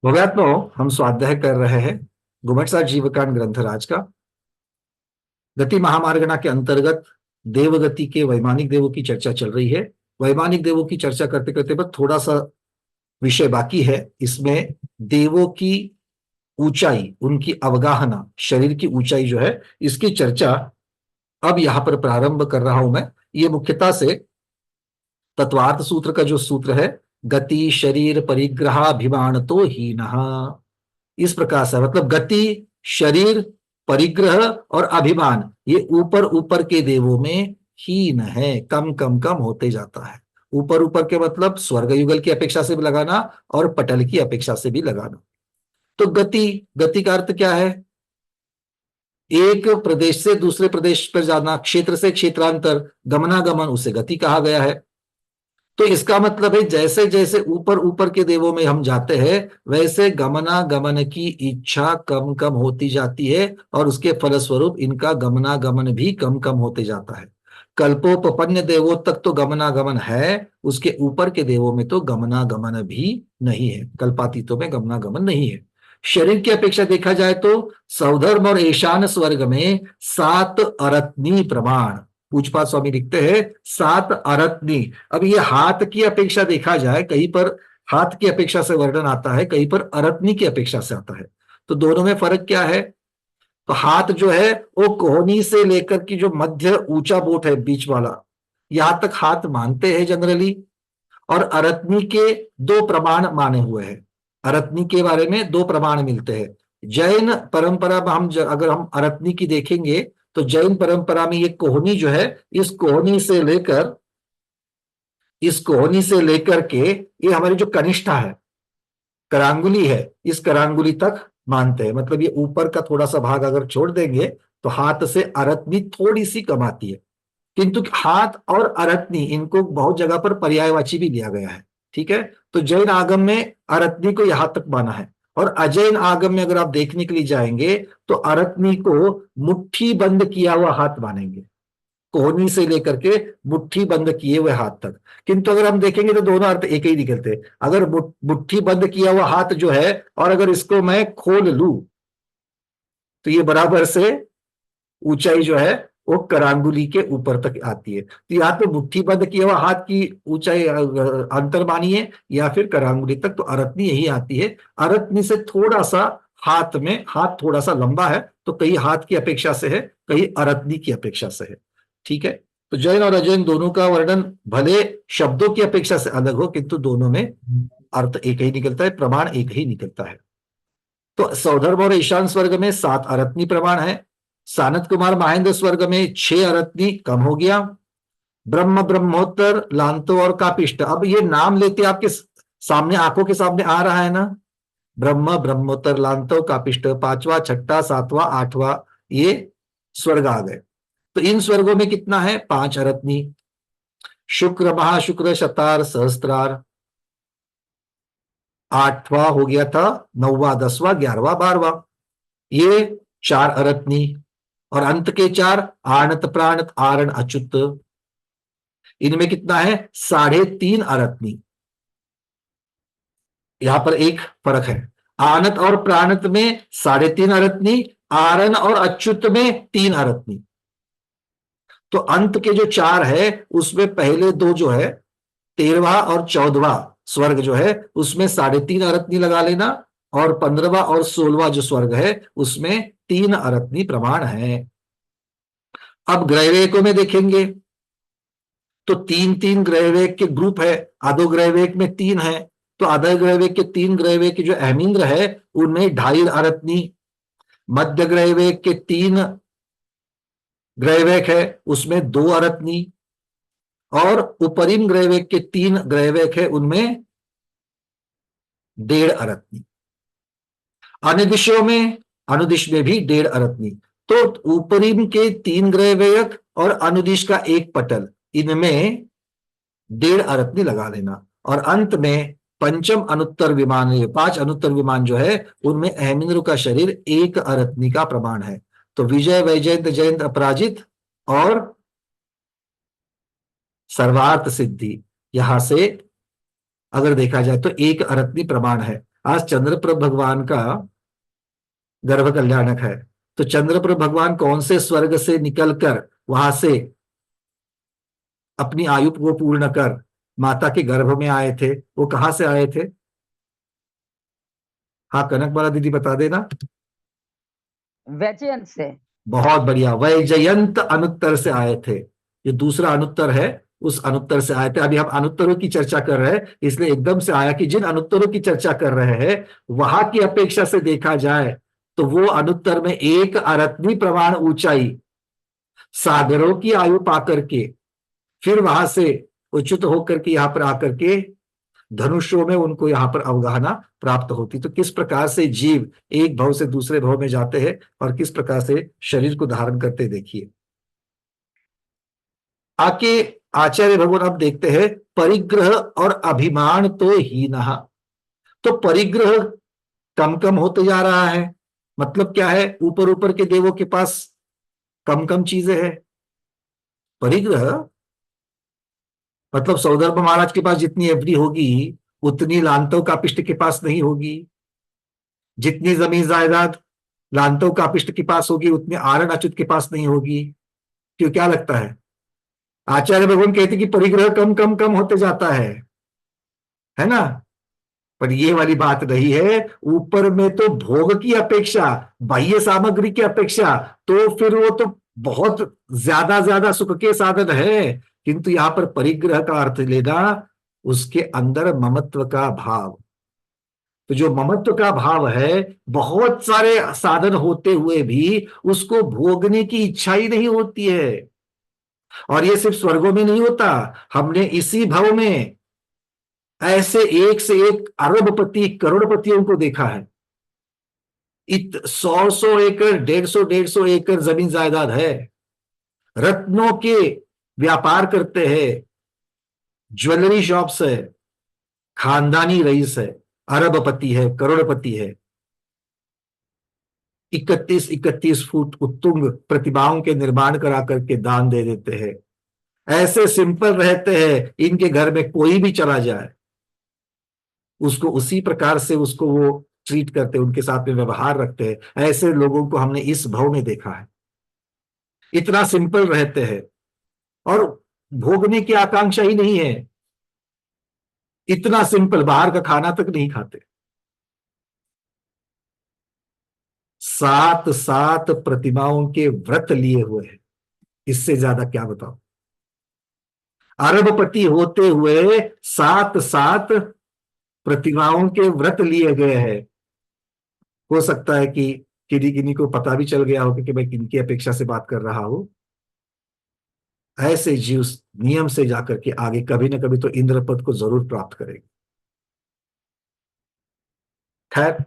भव्यात्मो हम स्वाध्याय कर रहे हैं गुमटसार जीवकांड ग्रंथराज का गति महामार्गना के अंतर्गत देवगति के वैमानिक देवों की चर्चा चल रही है। वैमानिक देवों की चर्चा करते करते पर थोड़ा सा विषय बाकी है। इसमें देवों की ऊंचाई, उनकी अवगाहना, शरीर की ऊंचाई जो है, इसकी चर्चा अब यहां पर प्रारंभ कर रहा हूं मैं। ये मुख्यतः से तत्वार्थ सूत्र का जो सूत्र है, गति शरीर परिग्रहाभिमान तो हीनः, इस प्रकार से मतलब गति, शरीर, परिग्रह और अभिमान ये ऊपर ऊपर के देवों में हीन है, कम कम कम होते जाता है। ऊपर ऊपर के मतलब स्वर्ग युगल की अपेक्षा से भी लगाना और पटल की अपेक्षा से भी लगाना। तो गति, गति का अर्थ क्या है? एक प्रदेश से दूसरे प्रदेश पर जाना, क्षेत्र से क्षेत्रांतर, गमनागमन, उसे गति कहा गया है। तो इसका मतलब है जैसे जैसे ऊपर ऊपर के देवों में हम जाते हैं वैसे गमनागमन की इच्छा कम कम होती जाती है और उसके फलस्वरूप इनका गमनागमन भी कम कम होते जाता है। कल्पोपपन्न देवों तक तो गमनागमन है, उसके ऊपर के देवों में तो गमनागमन भी नहीं है, कल्पातीतों में गमनागमन नहीं है। शरीर की अपेक्षा देखा जाए तो सौधर्म और ईशान स्वर्ग में 7 अरत्नी प्रमाण, पूजपा स्वामी लिखते हैं 7 अरत्नी। अब ये हाथ की अपेक्षा देखा जाए, कहीं पर हाथ की अपेक्षा से वर्णन आता है, कहीं पर अरत्नी की अपेक्षा से आता है। तो दोनों में फर्क क्या है? तो हाथ जो है वो कोहनी से लेकर की जो मध्य ऊंचा बोट है बीच वाला, यहां तक हाथ मानते हैं जनरली। और अरत्नी के 2 प्रमाण माने हुए हैं। अरत्नी के बारे में 2 प्रमाण मिलते हैं। जैन परंपरा में अगर हम अरत्नी की देखेंगे तो जैन परंपरा में ये कोहनी जो है, इस कोहनी से लेकर के ये हमारी जो कनिष्ठा है, करांगुली है, इस करांगुली तक मानते हैं। मतलब ये ऊपर का थोड़ा सा भाग अगर छोड़ देंगे तो हाथ से अरत्नी थोड़ी सी कम आती है। किंतु हाथ और अरत्नी इनको बहुत जगह पर पर्यायवाची भी लिया गया है। ठीक है, तो जैन आगम में अरत्नी को यहां तक माना है। और अजैन आगम में अगर आप देखने के लिए जाएंगे तो अरत्नी को मुट्ठी बंद किया हुआ हाथ मानेंगे, कोहनी से लेकर के मुट्ठी बंद किए हुए हाथ तक। किंतु अगर हम देखेंगे तो दोनों अर्थ एक ही निकलते हैं। अगर मुट्ठी बंद किया हुआ हाथ जो है और अगर इसको मैं खोल लूं तो ये बराबर से ऊंचाई जो है वो करांगुली के ऊपर तक आती है। तो या तो मुट्ठी बंद किया हुआ हाथ की ऊंचाई अंतर मानिए या फिर करांगुली तक, तो अरत्नी यही आती है। अरत्नी से थोड़ा सा हाथ थोड़ा सा लंबा है, तो कहीं हाथ की अपेक्षा से है, कहीं अरत्नी की अपेक्षा से है। ठीक है, तो जैन और अजैन दोनों का वर्णन भले शब्दों की अपेक्षा से अलग हो किंतु दोनों में अर्थ एक ही निकलता है, प्रमाण एक ही निकलता है। तो सौधर्म और ईशान स्वर्ग में 7 अरत्नी प्रमाण है। सानत कुमार महेंद्र स्वर्ग में 6 अरत्नी कम हो गया। ब्रह्म, ब्रह्मोत्तर, लांतो और कापिष्ट, अब ये नाम लेते आपके सामने, आंखों के सामने आ रहा है ना, ब्रह्म, ब्रह्मोत्तर, लांतो, कापिष्ट, 5वां, 6ठा, 7वां, 8वां ये स्वर्ग आ गए। तो इन स्वर्गों में कितना है? 5 अरत्नी। शुक्र, महाशुक्र, शतार, सहस्त्रार, 8वां हो गया था, 9वां, 10वां, 11वां, 12वां, ये 4 अरत्नी। और अंत के 4 आणत, प्राणत, आरण, अच्युत, इनमें कितना है? 3.5 अरत्नी। यहां पर एक फर्क है, आणत और प्राणत में 3.5 अरत्नी, आरण और अच्युत में 3 अरत्नी। तो अंत के जो 4 है उसमें पहले 2 जो है, 13वां और 14वां स्वर्ग जो है उसमें 3.5 अरत्नी लगा लेना, और 15वां और 16वां जो स्वर्ग है उसमें 3 अरत्नी प्रमाण है। अब ग्रहवेकों में देखेंगे तो 3-3 ग्रहवेक के ग्रुप है। आधो ग्रहवेक में 3 है, तो आधा ग्रहवेक के 3 ग्रहवेक जो अहमिंद्र है उनमें 2.5 अरत्नी। मध्य ग्रहवेक के 3 ग्रहवेक है उसमें 2 अरत्नी, और उपरिम ग्रहवेक के 3 ग्रहवेक है उनमें 1.5 अरत्नी। अनुदिशों में, अनुदिश में भी 1.5 अरत्नी। तो ऊपरी के 3 ग्रहवेक और अनुदिश का एक पटल, इनमें 1.5 अरत्नी लगा लेना। और अंत में पंचम अनुत्तर विमान, 5 अनुत्तर विमान जो है उनमें अहमिंद्र का शरीर 1 अरत्नी का प्रमाण है। तो विजय, वैजयंत, जयंत, अपराजित और सर्वार्थ सिद्धि, यहां से अगर देखा जाए तो 1 अरत्नी प्रमाण है। आज चंद्रप्रभ भगवान का गर्भ कल्याणक है। तो चंद्रप्रभ भगवान कौन से स्वर्ग से निकलकर वहां से अपनी आयु को पूर्ण कर माता के गर्भ में आए थे? वो कहां से आए थे? हाँ, कनक बाला दीदी बता देना। वैजयंत से। बहुत बढ़िया, वैजयंत अनुत्तर से आए थे। ये दूसरा अनुत्तर है, उस अनुत्तर से आए थे। अभी हम अनुत्तरों की चर्चा कर रहे हैं, इसलिए एकदम से आया कि जिन अनुत्तरों की चर्चा कर रहे हैं वहां की अपेक्षा से देखा जाए तो वो अनुत्तर में एक अरत्नी प्रमाण ऊंचाई सागरों की आयु पाकर के फिर वहां से उच्युत होकर के यहां पर आकर के धनुषों में उनको यहां पर अवगाहना प्राप्त होती। तो किस प्रकार से जीव एक भव से दूसरे भव में जाते हैं और किस प्रकार से शरीर को धारण करते, देखिए। आके आचार्य भगवान अब देखते हैं परिग्रह और अभिमान तो हीन। तो परिग्रह कम कम होते जा रहा है, मतलब क्या है? ऊपर ऊपर के देवों के पास कम कम चीजें हैं। परिग्रह मतलब सौदर्भ महाराज के पास जितनी एफडी होगी उतनी लांतव कापिष्ट के पास नहीं होगी। जितनी जमीन जायदाद लांतव कापिष्ट के पास होगी उतनी आरण अच्युत के पास नहीं होगी। क्यों, क्या लगता है? आचार्य भगवान कहते कि परिग्रह कम कम कम होते जाता है ना? पर ये वाली बात नहीं है। ऊपर में तो भोग की अपेक्षा, बाह्य सामग्री की अपेक्षा तो फिर वो तो बहुत ज्यादा ज्यादा सुख के साधन है, किंतु यहां पर परिग्रह का अर्थ लेना उसके अंदर ममत्व का भाव। तो जो ममत्व का भाव है, बहुत सारे साधन होते हुए भी उसको भोगने की इच्छा ही नहीं होती है। और ये सिर्फ स्वर्गों में नहीं होता, हमने इसी भव में ऐसे एक से एक अरबपति करोड़पतियों को देखा है। 100 एकड़ 150 एकड़ जमीन जायदाद है, रत्नों के व्यापार करते हैं, ज्वेलरी शॉप्स है, खानदानी रईस है, अरबपति है, करोड़पति है। 31 फुट उत्तुंग प्रतिमाओं के निर्माण करा करके दान दे देते हैं। ऐसे सिंपल रहते हैं, इनके घर में कोई भी चला जाए उसको उसी प्रकार से उसको वो ट्रीट करते हैं, उनके साथ में व्यवहार रखते हैं। ऐसे लोगों को हमने इस भव में देखा है। इतना सिंपल रहते हैं और भोगने की आकांक्षा ही नहीं है। इतना सिंपल, बाहर का खाना तक नहीं खाते। 7 प्रतिमाओं के व्रत लिए हुए हैं, इससे ज्यादा क्या बताओ? अरबपति होते हुए 7 प्रतिमाओं के व्रत लिए गए हैं। हो सकता है कि किन्हीं किन्हीं को पता भी चल गया हो कि मैं किनकी अपेक्षा से बात कर रहा हूं। ऐसे जीव नियम से जाकर के आगे कभी ना कभी तो इंद्र पद को जरूर प्राप्त करेंगे। खैर,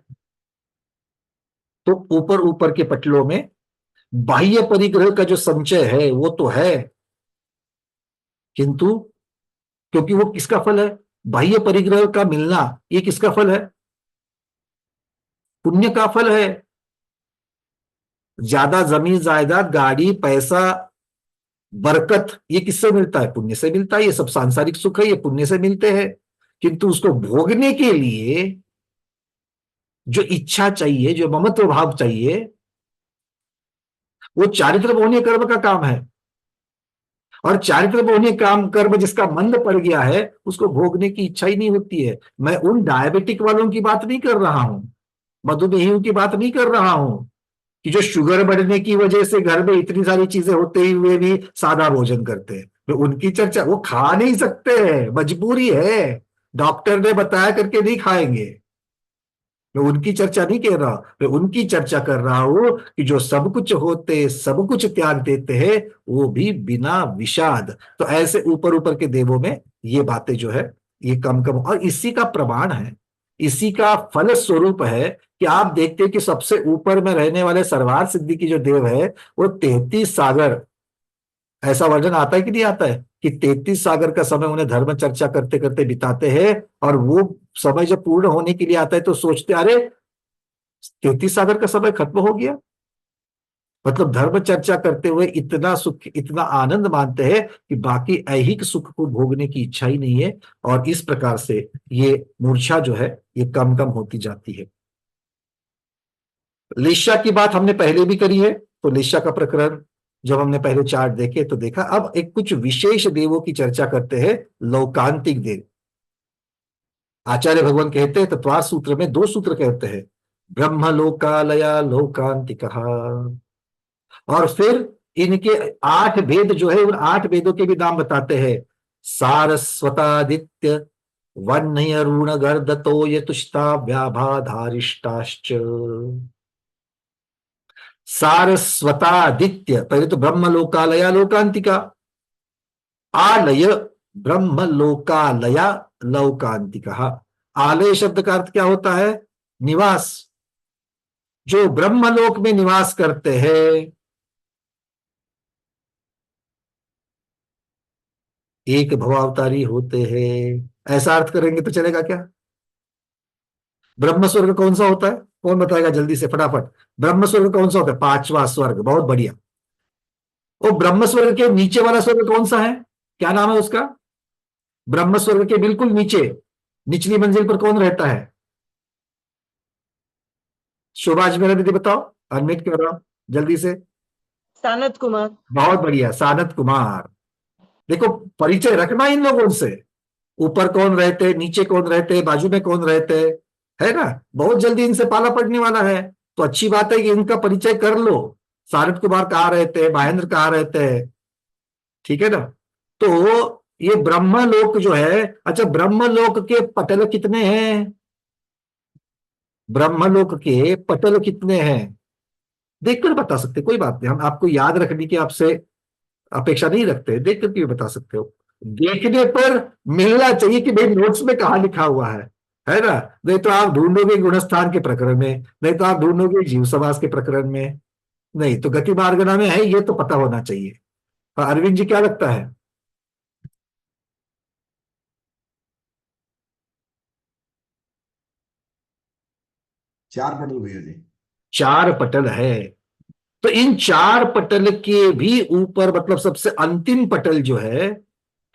तो ऊपर ऊपर के पटलों में बाह्य परिग्रह का जो संचय है वो तो है, किंतु क्योंकि वो किसका फल है? बाह्य परिग्रह का मिलना ये किसका फल है? पुण्य का फल है। ज्यादा जमीन जायदाद गाड़ी पैसा बरकत ये किससे मिलता है? पुण्य से मिलता है। ये सब सांसारिक सुख है, ये पुण्य से मिलते हैं। किंतु उसको भोगने के लिए जो इच्छा चाहिए, जो ममत्व भाव चाहिए, वो चारित्र बोहनीय कर्म का काम है। और चारित्र बोहनीय काम कर्म जिसका मंद पड़ गया है उसको भोगने की इच्छा ही नहीं होती है। मैं उन डायबिटिक वालों की बात नहीं कर रहा हूं, मधुमेहियों की बात नहीं कर रहा हूं कि जो शुगर बढ़ने की वजह से घर में इतनी सारी चीजें होते हुए भी सादा भोजन करते हैं। तो उनकी चर्चा, वो खा नहीं सकते हैं, मजबूरी है, डॉक्टर ने बताया करके नहीं खाएंगे। मैं उनकी चर्चा नहीं कर रहा, मैं उनकी चर्चा कर रहा हूं कि जो सब कुछ होते सब कुछ त्याग देते हैं, वो भी बिना विषाद। तो ऐसे ऊपर ऊपर के देवों में ये बातें जो है ये कम कम, और इसी का प्रमाण है, इसी का फल स्वरूप है कि आप देखते हैं कि सबसे ऊपर में रहने वाले सरवार सिद्धि की जो देव है वो 33 सागर, ऐसा वर्णन आता है कि नहीं आता है कि 33 सागर का समय उन्हें धर्म चर्चा करते करते बिताते हैं। और वो समय जब पूर्ण होने के लिए आता है तो सोचते अरे 33 सागर का समय खत्म हो गया। मतलब धर्म चर्चा करते हुए इतना सुख, इतना आनंद मानते हैं कि बाकी ऐहिक सुख को भोगने की इच्छा ही नहीं है। और इस प्रकार से ये मूर्छा जो है ये कम कम होती जाती है। लिस्सा की बात हमने पहले भी करी है, तो लिस्सा का प्रकरण जब हमने पहले चार्ट देखे तो देखा। अब एक कुछ विशेष देवों की चर्चा करते हैं, लौकांतिक देव। आचार्य भगवान कहते हैं तत्वार सूत्र में 2 सूत्र कहते हैं, ब्रह्म लोकालया लोकांतिक। और फिर इनके 8 भेद जो है, उन 8 भेदों के भी नाम बताते हैं। सारस्वतादित्य वन्य अरुण गर्दतो यतुष्टा व्याभाधारिष्टाश्च। सारस्वतादित्य, पहले तो ब्रह्म लोकालया लोकांतिका। आलय, ब्रह्म लोकालया लौकांतिका। आलय शब्द का अर्थ क्या होता है? निवास। जो ब्रह्मलोक में निवास करते हैं, एक भवावतारी होते हैं, ऐसा अर्थ करेंगे तो चलेगा क्या? ब्रह्म स्वर्ग कौन सा होता है? कौन बताएगा जल्दी से फटाफट? ब्रह्म स्वर्ग कौन सा होता है? 5वां स्वर्ग। बहुत बढ़िया। वो ब्रह्म स्वर्ग के नीचे वाला स्वर्ग कौन सा है? क्या नाम है उसका? ब्रह्म स्वर्ग के बिल्कुल नीचे, निचली मंजिल पर कौन रहता है? शोभाज मेरा दीदी बताओ, अनम्यूट कर रहा हूं जल्दी से। सानत कुमार। बहुत बढ़िया, सानत कुमार। देखो, परिचय रखना इन लोगों से। ऊपर कौन रहते, नीचे कौन रहते, बाजू में कौन रहते, है ना? बहुत जल्दी इनसे पाला पड़ने वाला है। तो अच्छी बात है कि इनका परिचय कर लो। सारद कुमार कहाँ रहते हैं, महेंद्र कहाँ रहते हैं, ठीक है ना? तो ये ब्रह्मलोक जो है, अच्छा ब्रह्मलोक के पटल कितने हैं? ब्रह्मलोक के पटल कितने हैं? देखकर बता सकते, कोई बात नहीं, हम आपको याद रखने की आपसे अपेक्षा नहीं रखते, देख करके भी बता सकते हो। देखने पर मिलना चाहिए कि भाई नोट्स में कहा लिखा हुआ है ना? नहीं तो आप ढूंढोगे गुणस्थान के प्रकरण में, नहीं तो आप ढूंढोगे जीव समास के प्रकरण में, नहीं तो गति मार्गना में है, ये तो पता होना चाहिए। अरविंद जी क्या लगता है? 4 पटल भैया जी। 4 पटल है। तो इन 4 पटल के भी ऊपर, मतलब सबसे अंतिम पटल जो है,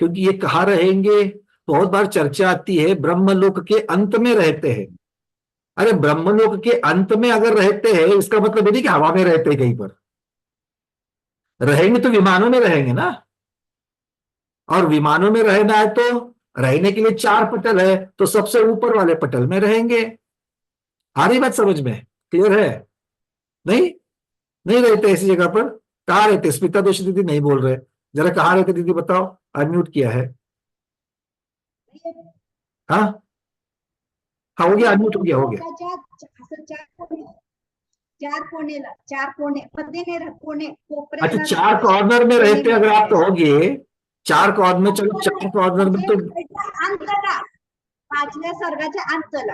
क्योंकि ये कहाँ रहेंगे, बहुत बार चर्चा आती है ब्रह्मलोक के अंत में रहते हैं। अरे ब्रह्मलोक के अंत में अगर रहते हैं, इसका मतलब ये नहीं कि हवा में रहते हैं, कहीं पर रहेंगे तो विमानों में रहेंगे ना। और विमानों में रहना है तो रहने के लिए 4 पटल है, तो सबसे ऊपर वाले पटल में रहेंगे। आ रही बात समझ में? क्लियर है? नहीं, नहीं रहते ऐसी जगह पर। कहाँ रहते? स्मिता दोषी दीदी नहीं बोल रहे, जरा कहाँ रहते दीदी बताओ, अनम्यूट किया है। हाँ हाँ, हो गया, अनम्यूट हो गया, हो गया। अच्छा, 4 कॉर्नर में रहते अगर आप कहोगे, 4 कॉर्नर, चलो 4 कॉर्नर में तो 5व्या स्वर्गाच्या अंतला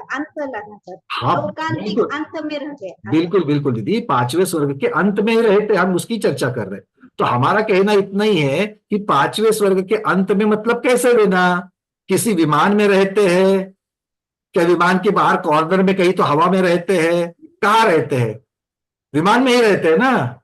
हाँ लोकांतिक बिल्कुल अंत में रहते। बिल्कुल बिल्कुल दीदी, 5वें स्वर्ग के अंत में ही रहते, हम उसकी चर्चा कर रहे हैं। तो हमारा कहना इतना ही है कि 5वें स्वर्ग के अंत में मतलब कैसे लेना? किसी विमान में रहते हैं क्या? विमान के बाहर कॉर्नर में कहीं तो हवा में रहते हैं? कहाँ रहते हैं? विमान में ही रहते हैं ना,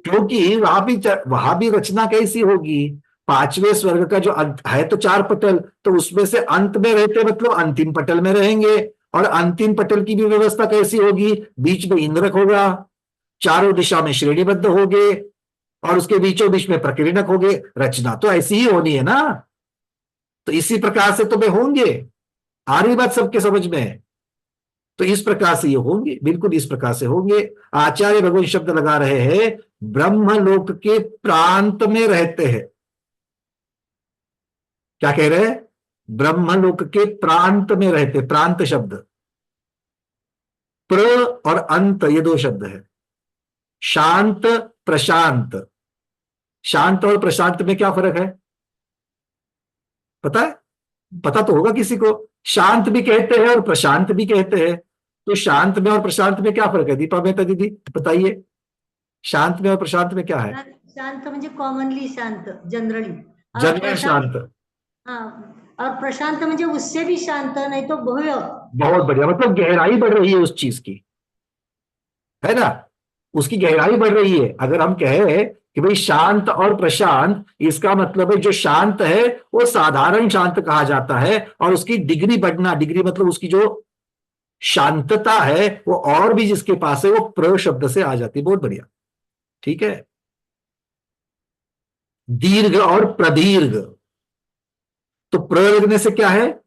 क्योंकि वहां भी रचना कैसी होगी? 5वें स्वर्ग का जो अंत है तो 4 पटल, तो उसमें से अंत में रहते मतलब अंतिम पटल में रहेंगे। और अंतिम पटल की भी व्यवस्था कैसी होगी? बीच में इंद्रक होगा, चारों दिशा में श्रेणीबद्ध होंगे, और उसके बीचों बीच में प्रकीर्णक होंगे। रचना तो ऐसी ही होनी है ना, तो इसी प्रकार से तो वे होंगे। आ रही बात सबके समझ में? तो इस प्रकार से ये होंगे, बिल्कुल इस प्रकार से होंगे। आचार्य भगवान शब्द लगा रहे हैं, ब्रह्मलोक के प्रांत में रहते हैं। क्या कह रहे हैं? ब्रह्मलोक के प्रांत में रहते। प्रांत शब्द, प्र और अंत, ये 2 शब्द है। शांत, प्रशांत। शांत और प्रशांत में क्या फर्क है? पता है? पता तो होगा किसी को। शांत भी कहते हैं और प्रशांत भी कहते हैं। तो शांत में और प्रशांत में क्या फर्क है, दीपा मेहता दीदी बताइए? शांत में और प्रशांत में क्या है? शांत म्हणजे कॉमनली शांत, जनरली। जनरल शांत। हाँ, और प्रशांत म्हणजे उससे भी शांत, नहीं तो भव्य। बहुत बढ़िया, मतलब गहराई बढ़ रही है उस चीज की, है ना? उसकी गहराई बढ़ रही है। अगर हम कहें कि भाई शांत और प्रशांत, इसका मतलब है जो शांत है वो साधारण शांत कहा जाता है, और उसकी डिग्री बढ़ना, डिग्री मतलब उसकी जो शांतता है वो और भी जिसके पास है वो प्र शब्द से आ जाती है। बहुत बढ़िया, ठीक है। दीर्घ और प्रदीर्घ, तो प्र लगने से क्या है,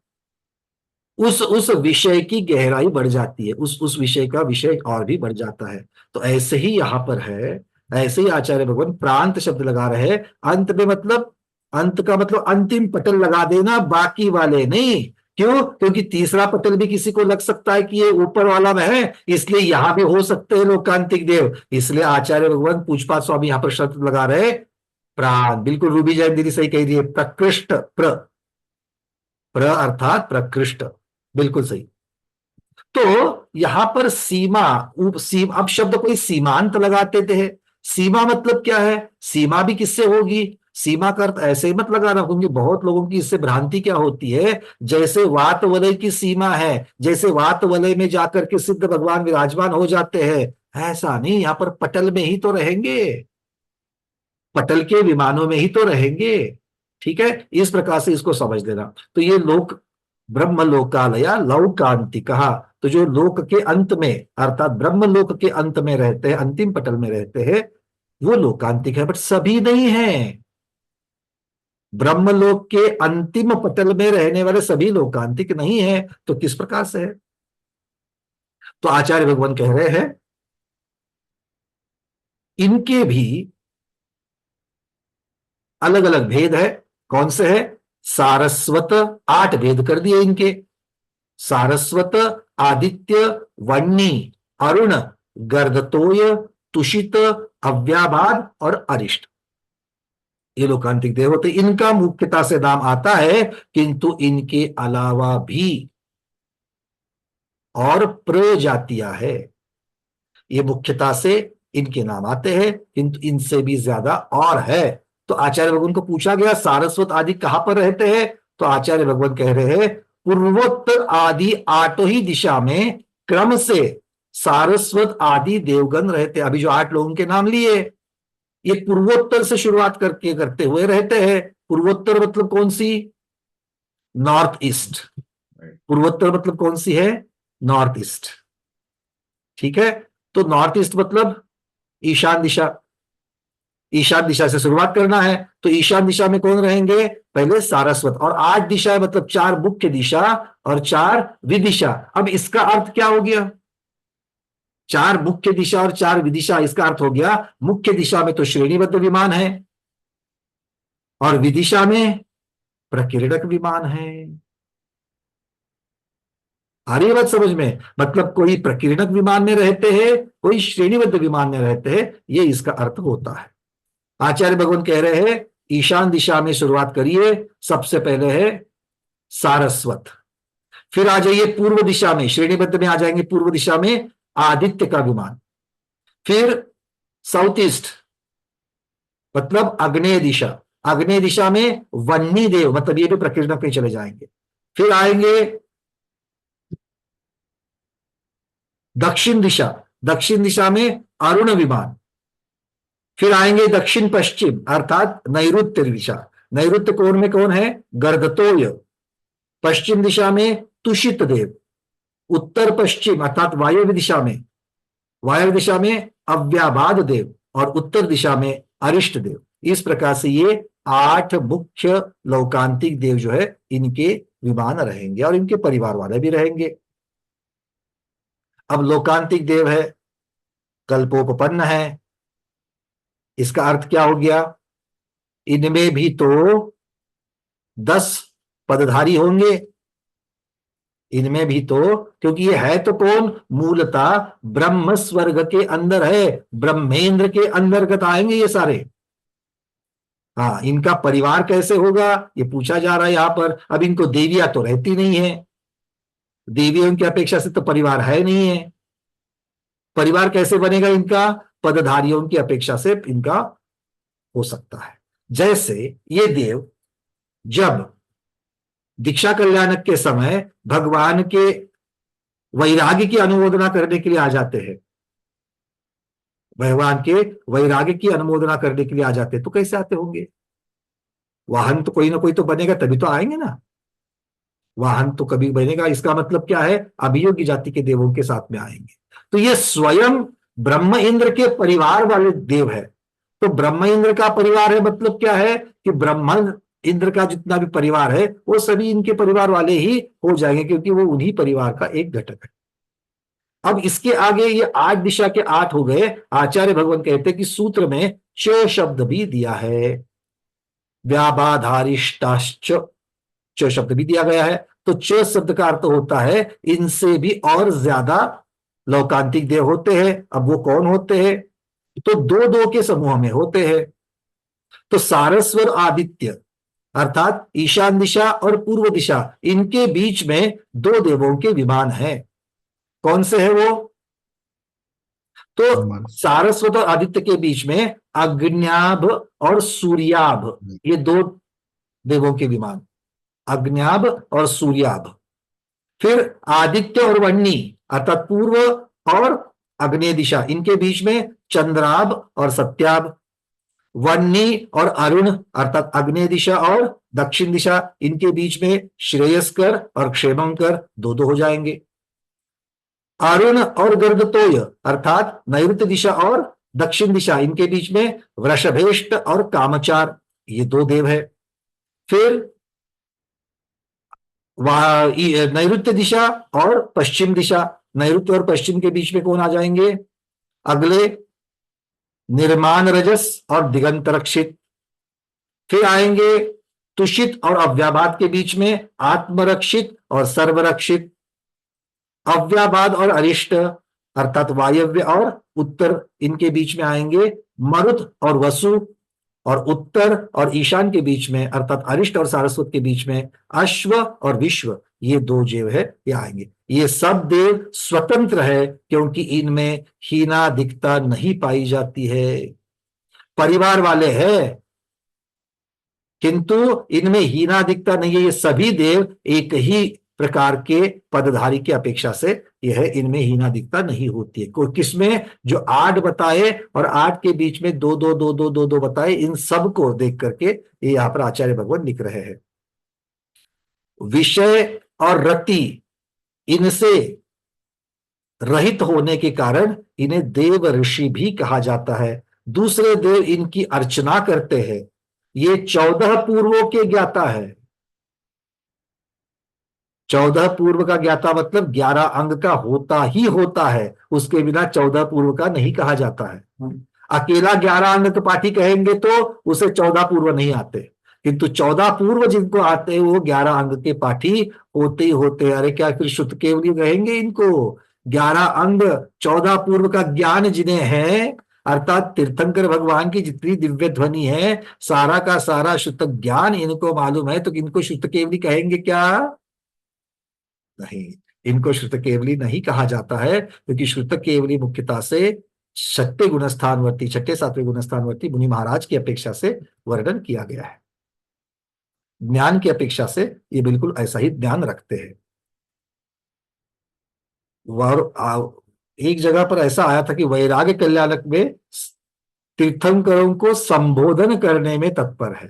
उस विषय की गहराई बढ़ जाती है, उस विषय का विषय और भी बढ़ जाता है। तो ऐसे ही यहां पर है, ऐसे ही आचार्य भगवान प्रांत शब्द लगा रहे हैं। अंत में मतलब, अंत का मतलब अंतिम पटल लगा देना, बाकी वाले नहीं। क्यों? क्योंकि तीसरा पटल भी किसी को लग सकता है कि ये ऊपर वाला में है, इसलिए यहां भी हो सकते हैं लोकांतिक देव। इसलिए आचार्य भगवान पूजपात स्वामी यहां पर शब्द लगा रहे प्राण। बिल्कुल रूबी जैन दीदी सही कह रही है, प्रकृष्ट, प्र अर्थात प्रकृष्ट, बिल्कुल सही। तो यहां पर सीमा, अब शब्द कोई सीमांत लगाते थे। सीमा मतलब क्या है? सीमा भी किससे होगी? सीमा का अर्थ ऐसे ही मत लगाना, क्योंकि बहुत लोगों की इससे भ्रांति क्या होती है, जैसे वात वलय की सीमा है, जैसे वात वलय में जाकर के सिद्ध भगवान विराजमान हो जाते हैं। ऐसा नहीं, यहां पर पटल में ही तो रहेंगे, पटल के विमानों में ही तो रहेंगे। ठीक है, इस प्रकार से इसको समझ लेना। तो ये लोक, ब्रह्म लोकालया लौकांति कहा, तो जो लोक के अंत में अर्थात ब्रह्म लोक के अंत में रहते हैं, अंतिम पटल में रहते हैं, वो लोकांतिक है। बट सभी नहीं है, ब्रह्मलोक के अंतिम पटल में रहने वाले सभी लोकांतिक नहीं है। तो किस प्रकार से है? तो आचार्य भगवान कह रहे हैं इनके भी अलग अलग भेद है। कौन से है? सारस्वत, 8 भेद कर दिए इनके। सारस्वत, आदित्य, वन्नी, अरुण, गर्दतोय, तुषित, अव्याभाद और अरिष्ट, ये लोकांतिक देव होते। इनका मुख्यता से नाम आता है, किंतु इनके अलावा भी और प्रजातियां है। ये मुख्यता से इनके नाम आते हैं, किंतु इनसे भी ज्यादा और है। तो आचार्य भगवान को पूछा गया सारस्वत आदि कहां पर रहते हैं, तो आचार्य भगवान कह रहे हैं पूर्वोत्तर आदि 8 ही दिशा में क्रम से सारस्वत आदि देवगण रहते हैं। अभी जो 8 लोगों के नाम लिए, ये पूर्वोत्तर से शुरुआत करके करते हुए रहते हैं। पूर्वोत्तर मतलब कौन सी? North east. पूर्वोत्तर मतलब कौन सी है? North east. ठीक है, तो नॉर्थ ईस्ट मतलब ईशान दिशा। ईशान दिशा से शुरुआत करना है, तो ईशान दिशा में कौन रहेंगे? पहले सारस्वत। और 8 दिशा मतलब 4 मुख्य दिशा और 4 विदिशा। अब इसका अर्थ क्या हो गया? 4 मुख्य दिशा और 4 विदिशा, इसका अर्थ हो गया मुख्य दिशा में तो श्रेणीबद्ध विमान है, और विदिशा में प्रकीर्णक विमान है। आ रही है बात समझ में? मतलब कोई प्रकीर्णक विमान में रहते हैं, कोई श्रेणीबद्ध विमान में रहते हैं, ये इसका अर्थ होता है। आचार्य भगवान कह रहे हैं ईशान दिशा में शुरुआत करिए। सबसे पहले है सारस्वत, फिर आ जाइए पूर्व दिशा में, श्रेणीबद्ध में आ जाएंगे पूर्व दिशा में आदित्य का विमान, फिर साउथ ईस्ट मतलब अग्नेय दिशा, अग्नेय दिशा में वन्नी देव मतलब ये भी प्रकीर्णक में चले जाएंगे। फिर आएंगे दक्षिण दिशा, दक्षिण दिशा में अरुण विमान। फिर आएंगे दक्षिण पश्चिम अर्थात नैऋत्य दिशा, नैऋत्य कोण में कौन है? गर्दतोय। पश्चिम दिशा में तुषित देव, उत्तर पश्चिम अर्थात वायव्य दिशा में, वायव्य दिशा में अव्याभाद देव, और उत्तर दिशा में अरिष्ट देव। इस प्रकार से ये 8 मुख्य लौकांतिक देव जो है इनके विमान रहेंगे, और इनके परिवार वाले भी रहेंगे। अब लोकांतिक देव है, कल्पोपपन्न है, इसका अर्थ क्या हो गया? इनमें भी तो 10 पदधारी होंगे, इनमें भी तो, क्योंकि ये है तो कौन? मूलतः ब्रह्म स्वर्ग के अंदर है, ब्रह्मेंद्र के अंतर्गत आएंगे ये सारे। हाँ, इनका परिवार कैसे होगा ये पूछा जा रहा है यहां पर। अब इनको देवियां तो रहती नहीं है, देवियों की अपेक्षा से तो परिवार है नहीं है। परिवार कैसे बनेगा इनका? पदधारियों की अपेक्षा से इनका हो सकता है। जैसे ये देव जब दीक्षा कल्याणक के समय भगवान के वैराग्य की अनुमोदना करने के लिए आ जाते हैं, भगवान के वैराग्य की अनुमोदना करने के लिए आ जाते, तो कैसे आते होंगे? वाहन तो कोई ना कोई तो बनेगा, तभी तो आएंगे ना। वाहन तो कभी बनेगा, इसका मतलब क्या है? अभियोग्य जाति के देवों के साथ में आएंगे। तो ये स्वयं ब्रह्म इंद्र के परिवार वाले देव है। तो ब्रह्म इंद्र का परिवार है मतलब क्या है? कि ब्रह्म इंद्र का जितना भी परिवार है वो सभी इनके परिवार वाले ही हो जाएंगे, क्योंकि वो उन्हीं परिवार का एक घटक है। अब इसके आगे ये 8 दिशा के 8 हो गए। आचार्य भगवान कहते हैं कि सूत्र में च शब्द भी दिया है, व्याबाधारिष्टाश्च, च शब्द भी दिया गया है। तो च शब्द का अर्थ होता है इनसे भी और ज्यादा लौकांतिक देव होते हैं। अब वो कौन होते हैं? तो दो दो के समूह में होते हैं। तो सारस्वर आदित्य अर्थात ईशान दिशा और पूर्व दिशा, इनके बीच में दो देवों के विमान है। कौन से है वो? तो सारस्वत और आदित्य के बीच में अग्न्याभ और सूर्याभ, ये दो देवों के विमान, अग्न्याभ और सूर्याभ। फिर आदित्य और वह्नि अर्थात पूर्व और अग्नेय दिशा, इनके बीच में चंद्राभ और सत्याभ। वह्नि और अरुण अर्थात अग्नेय दिशा और दक्षिण दिशा, इनके बीच में श्रेयस्कर और क्षेमंकर, दो दो हो जाएंगे। अरुण और गर्गतोय अर्थात नैऋत्य दिशा और दक्षिण दिशा, इनके बीच में वृषभेष्ट और कामचार, ये दो देव है। फिर नैऋत्य दिशा और पश्चिम दिशा, नैऋत्य और पश्चिम के बीच में कौन आ जाएंगे? अगले निर्माण रजस और दिगंत रक्षित। फिर आएंगे तुषित और अव्याभात के बीच में आत्मरक्षित और सर्वरक्षित। अव्याभात और अरिष्ट अर्थात वायव्य और उत्तर, इनके बीच में आएंगे मरुत और वसु। और उत्तर और ईशान के बीच में अर्थात अरिष्ट और सारस्वत के बीच में अश्व और विश्व, ये दो देव है, ये आएंगे। ये सब देव स्वतंत्र है, क्योंकि इनमें हीनादिकता नहीं पाई जाती है। परिवार वाले हैं किंतु इनमें हीनादिकता नहीं है। ये सभी देव एक ही प्रकार के पदधारी की अपेक्षा से यह इनमें हीनादिकता नहीं होती है। कोई किसमें? जो 8 बताए और 8 के बीच में दो दो दो दो दो दो बताए, इन सब को देख करके ये यहां पर आचार्य भगवान लिख रहे हैं। विषय और रति इनसे रहित होने के कारण इन्हें देव ऋषि भी कहा जाता है। दूसरे देव इनकी अर्चना करते हैं। ये 14 पूर्वों के ज्ञाता है। 14 पूर्व का ज्ञाता मतलब 11 अंग का होता ही होता है, उसके बिना 14 पूर्व का नहीं कहा जाता है। अकेला 11 अंग का पाठी कहेंगे तो उसे 14 पूर्व नहीं आते, किंतु 14 पूर्व जिनको आते हैं वो 11 अंग के पाठी होते ही होते हैं। अरे क्या फिर शुद्ध केवली कहेंगे इनको? 11 अंग 14 पूर्व का ज्ञान जिन्हें है, अर्थात तीर्थंकर भगवान की जितनी दिव्य ध्वनि है, सारा का सारा शुद्ध ज्ञान इनको मालूम है, तो इनको शुद्ध केवली कहेंगे क्या? नहीं, इनको श्रुत केवली नहीं कहा जाता है, क्योंकि श्रुत केवली मुख्यता से छठे गुणस्थानवर्ती, छठे सातवें गुणस्थानवर्ती मुनि महाराज की अपेक्षा से वर्णन किया गया है। ज्ञान की अपेक्षा से ये बिल्कुल ऐसा ही ज्ञान रखते हैं। एक जगह पर ऐसा आया था कि वैराग्य कल्याणक में तीर्थंकरों को संबोधन करने में तत्पर है।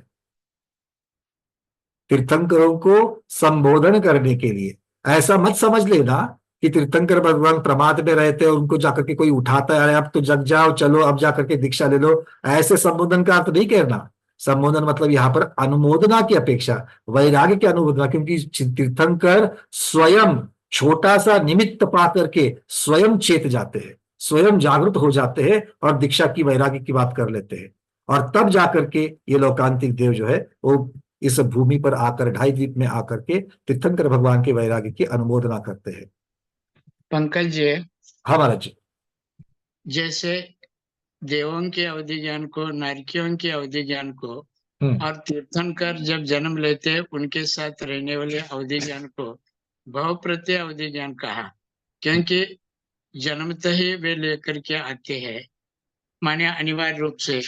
तीर्थंकरों को संबोधन करने के लिए, ऐसा मत समझ लेना कि तीर्थंकर भगवान प्रमाद में रहते हैं, उनको जाकर के कोई उठाता है, अरे अब तो जग जाओ, चलो अब जाकर के दीक्षा ले लो, ऐसे संबोधन का अर्थ नहीं कहना। संबोधन मतलब यहाँ पर अनुमोदना की अपेक्षा, वैराग्य की अनुमोदना, क्योंकि तीर्थंकर स्वयं छोटा सा निमित्त पा करके स्वयं चेत जाते हैं, स्वयं जागृत हो जाते हैं और दीक्षा की वैराग्य की बात कर लेते हैं। और तब जाकर के ये लौकांतिक देव जो है वो इस भूमि पर आकर, ढाई द्वीप में आकर के तीर्थंकर भगवान के वैराग्य की अनुमोदना करते हैं। पंकज जी, हाँ महाराज जी। जैसे देवों के अवधि ज्ञान को, नारकियों के अवधि ज्ञान को और तीर्थंकर जब जन्म लेते हैं उनके साथ रहने वाले अवधि ज्ञान को भाव प्रत्यय अवधि ज्ञान कहा, क्योंकि जन्मतः ही वे लेकर के आते हैं। माने अनिवार्य रूप से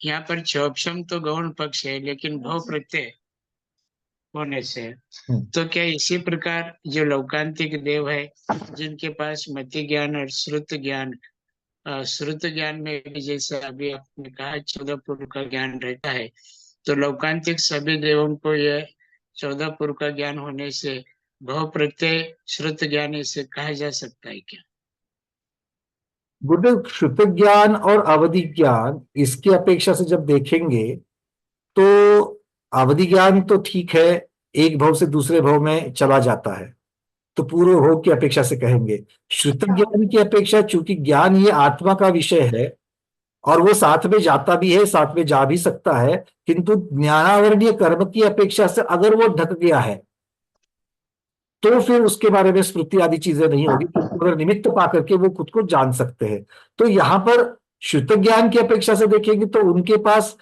यहाँ पर क्षोभम तो गौण पक्ष है, लेकिन भाव प्रत्यय होने से, तो क्या इसी प्रकार जो लौकांतिक देव है जिनके पास मति ज्ञान और श्रुत ज्ञान श्रुत ज्ञान में भी जैसे अभी आपने कहा 14 पूर्व का ज्ञान रहता है, तो लौकांतिक सभी देवों को यह 14 पूर्व का ज्ञान होने से भव प्रत्यय श्रुत ज्ञान इसे कहा जा सकता है क्या? गुरुदेव, श्रुत ज्ञान और अवधि ज्ञान इसकी अपेक्षा से जब देखेंगे तो अवधि ज्ञान तो ठीक है, एक भव से दूसरे भव में चला जाता है, तो पूर्व भव की अपेक्षा से कहेंगे। श्रुत ज्ञान की अपेक्षा, चूंकि ज्ञान ये आत्मा का विषय है और वो साथ में जाता भी है, साथ में जा भी सकता है, किंतु ज्ञानावरणीय कर्म की अपेक्षा से अगर वो ढक गया है तो फिर उसके बारे में स्मृति आदि चीजें नहीं होगी, क्योंकि अगर निमित्त पा करके वो खुद को जान सकते हैं। तो यहाँ पर शुद्ध ज्ञान की अपेक्षा से देखेंगे तो उनके पास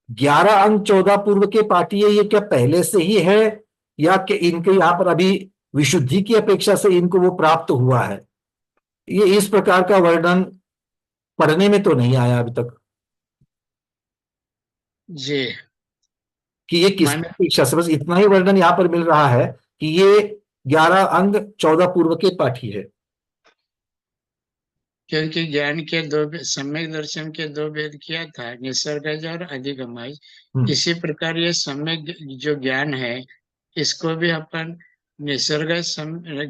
11 अंग 14 पूर्व के पाठी है, ये क्या पहले से ही है या कि इनके यहाँ पर अभी विशुद्धि की अपेक्षा से इनको वो प्राप्त हुआ है? ये इस प्रकार का वर्णन पढ़ने में तो नहीं आया अभी तक जी, कि ये किस अपेक्षा से, बस इतना ही वर्णन यहाँ पर मिल रहा है कि ये 11 अंग 14 पूर्व के पाठी है। क्योंकि ज्ञान के सम्यक दर्शन के दो भेद किया था, निसर्गज और अधिगमज। इसी प्रकार ये सम्यक जो ज्ञान है इसको भी अपन निसर्ग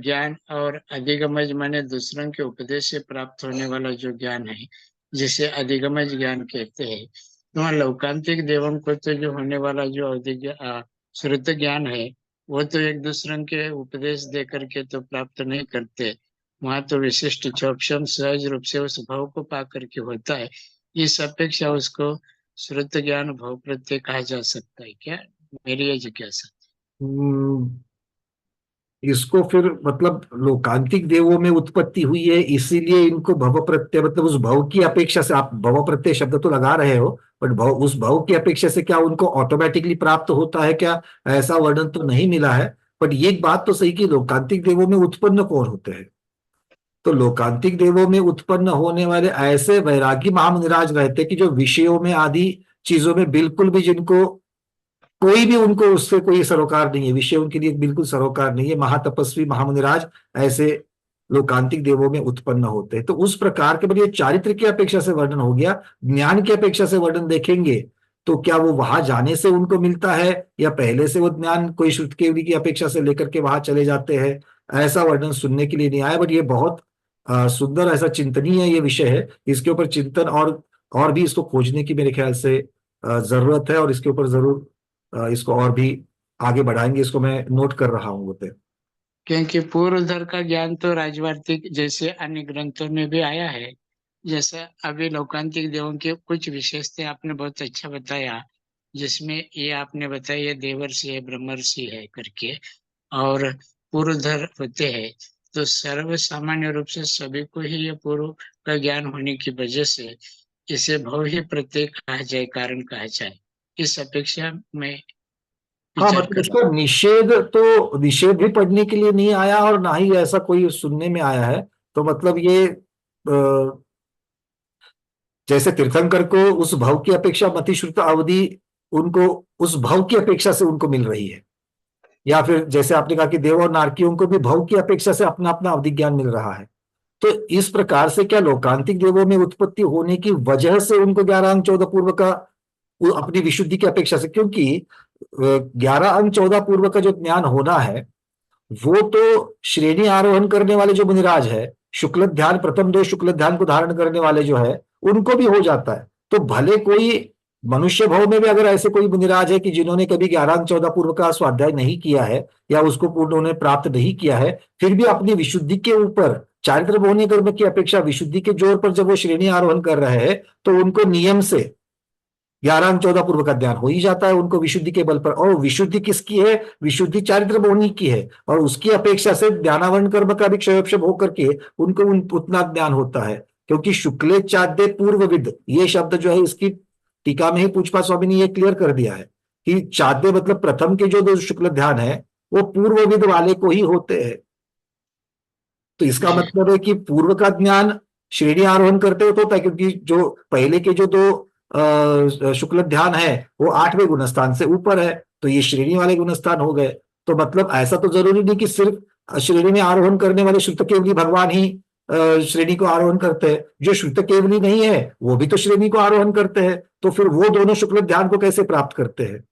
ज्ञान और अधिगमज माने दूसरों के उपदेश से प्राप्त होने वाला जो ज्ञान है जिसे अधिगमज ज्ञान कहते हैं। तो लौकांतिक देवों को तो जो होने वाला जो श्रुत ज्ञान है वो तो एक दूसरे के उपदेश दे करके तो प्राप्त नहीं करते, वहां तो विशिष्ट चौक्षम सहज रूप से उस भाव को पा करके होता है। इस अपेक्षा उसको श्रुत ज्ञान भाव प्रत्यय कहा जा सकता है क्या? मेरी ये जिज्ञासा। इसको फिर मतलब लोकांतिक देवों में उत्पत्ति हुई है इसीलिए इनको भव प्रत्यय, मतलब उस भव की अपेक्षा से, आप भव प्रत्यय शब्द तो लगा रहे हो, बट भव, उस भव की अपेक्षा से क्या उनको ऑटोमेटिकली प्राप्त होता है क्या? ऐसा वर्णन तो नहीं मिला है। बट ये बात तो सही कि लोकांतिक देवों में उत्पन्न कौन होते हैं, तो लोकांतिक देवों में उत्पन्न होने वाले ऐसे वैरागी महामुनिराज रहते कि जो विषयों में आदि चीजों में बिल्कुल भी, जिनको कोई भी उनको उससे कोई सरोकार नहीं है, विषय उनके लिए बिल्कुल सरोकार नहीं है, महातपस्वी महामुनिराज ऐसे लोकांतिक देवों में उत्पन्न होते हैं। तो उस प्रकार के बड़े चारित्र की अपेक्षा से वर्णन हो गया। ज्ञान की अपेक्षा से वर्णन देखेंगे तो क्या वो वहां जाने से उनको मिलता है या पहले से वो ज्ञान कोई श्रुत केवली की अपेक्षा से लेकर के वहां चले जाते हैं, ऐसा वर्णन सुनने के लिए नहीं आया। बट ये बहुत सुंदर, ऐसा चिंतनीय ये विषय है, इसके ऊपर चिंतन और भी इसको खोजने की मेरे ख्याल से जरूरत है, और इसके ऊपर जरूर इसको और भी आगे बढ़ाएंगे। इसको मैं नोट कर रहा हूँ बोलते। क्योंकि पूर्वधर का ज्ञान तो राजवार्तिक जैसे अन्य ग्रंथों में भी आया है, जैसे अभी लोकांतिक देवों के कुछ विशेषताएं आपने बहुत अच्छा बताया, जिसमें ये आपने बताया ये देवर्षि है ब्रह्मर्षि है करके, और पूर्वधर होते हैं, तो सर्व सामान्य रूप से सभी को ही ये पूर्व का ज्ञान होने की वजह से इसे भव ही प्रत्यय कहा जाए, कारण कहा जाए, इस अपेक्षा में हाँ, मतलब उसका निषेध भी पढ़ने के लिए नहीं आया और ना ही ऐसा कोई सुनने में आया है। तो मतलब ये जैसे तीर्थंकर को उस भव की अपेक्षा मतिश्रुत अवधि उनको उस भव की अपेक्षा से उनको मिल रही है, या फिर जैसे आपने कहा कि देव और नारकियों को भी भव की अपेक्षा से अपना अपना अवधि ज्ञान मिल रहा है। तो इस प्रकार से क्या लोकांतिक देवों में उत्पत्ति होने की वजह से उनको 11 अंग 14 पूर्व का अपनी विशुद्धि की अपेक्षा से, क्योंकि 11 अंग 14 पूर्व का जो ज्ञान होना है वो तो श्रेणी आरोहण करने वाले जो मुनिराज है, शुक्ल ध्यान प्रथम 2 शुक्ल ध्यान को धारण करने वाले जो है उनको भी हो जाता है। तो भले कोई मनुष्य भाव में भी अगर ऐसे कोई मुनिराज है कि जिन्होंने कभी 11 अंग 14 पूर्व का स्वाध्याय नहीं किया है या उसको पूर्ण उन्होंने प्राप्त नहीं किया है, फिर भी अपनी विशुद्धि के ऊपर चारित्र भौतिक कर्म की अपेक्षा विशुद्धि के जोर पर जब वो श्रेणी आरोहण कर रहे हैं तो उनको नियम से 11 अंग 14 पूर्व का ज्ञान हो ही जाता है उनको विशुद्धि के बल पर। और विशुद्धि किसकी है? विशुद्धि चारित्र भौतिक की है, और उसकी अपेक्षा से ज्ञानावरण कर्म का भी क्षयोक्षम होकर के उनको उतना ज्ञान होता है। क्योंकि शुक्ले चाद्य पूर्वविद ये शब्द जो है इसकी टीका में ही पूछपा स्वामी ने ये क्लियर कर दिया है कि चाद्य मतलब प्रथम के जो 2 शुक्ल ध्यान है वो पूर्वविद वाले को ही होते हैं। तो इसका मतलब है कि पूर्व का ज्ञान श्रेणी आरोहण करते हुए होता है, क्योंकि जो पहले के जो 2 शुक्ल ध्यान है वो 8वें गुणस्थान से ऊपर है, तो ये श्रेणी वाले गुणस्थान हो गए। तो मतलब ऐसा तो जरूरी नहीं कि सिर्फ श्रेणी में आरोहण करने वाले शुद्ध केवली भगवान ही श्रेणी को आरोहण करते हैं, जो शुद्ध केवली नहीं है वो भी तो श्रेणी को आरोहण करते हैं, तो फिर वो दोनों शुक्ल ध्यान को कैसे प्राप्त करते हैं?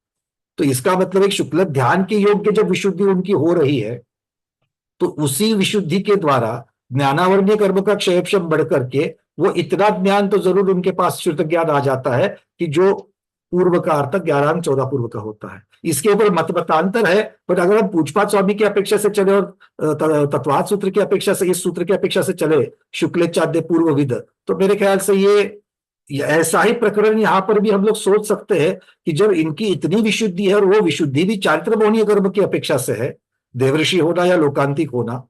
तो इसका मतलब एक शुक्ल ध्यान के योग्य जब विशुद्धि उनकी हो रही है तो उसी विशुद्धि के द्वारा ज्ञानावरणीय कर्म का क्षयक्षम बढ़ करके वो इतना ज्ञान तो जरूर उनके पास शुद्ध ज्ञान आ जाता है कि जो पूर्व का अर्थ 11 14 पूर्व का होता है। इसके ऊपर मत मतांतर है, बट अगर हम पूछपात स्वामी की अपेक्षा से चले और तत्वाद सूत्र की अपेक्षा से, इस सूत्र की अपेक्षा से चले, शुक्लेचाद्य पूर्वविद, तो मेरे ख्याल से ये ऐसा ही प्रकरण यहाँ पर भी हम लोग सोच सकते हैं कि जब इनकी इतनी विशुद्धि है और वो विशुद्धि भी चारित्र मोहनीय कर्म की अपेक्षा से है, देवऋषि होना या लोकांतिक होना,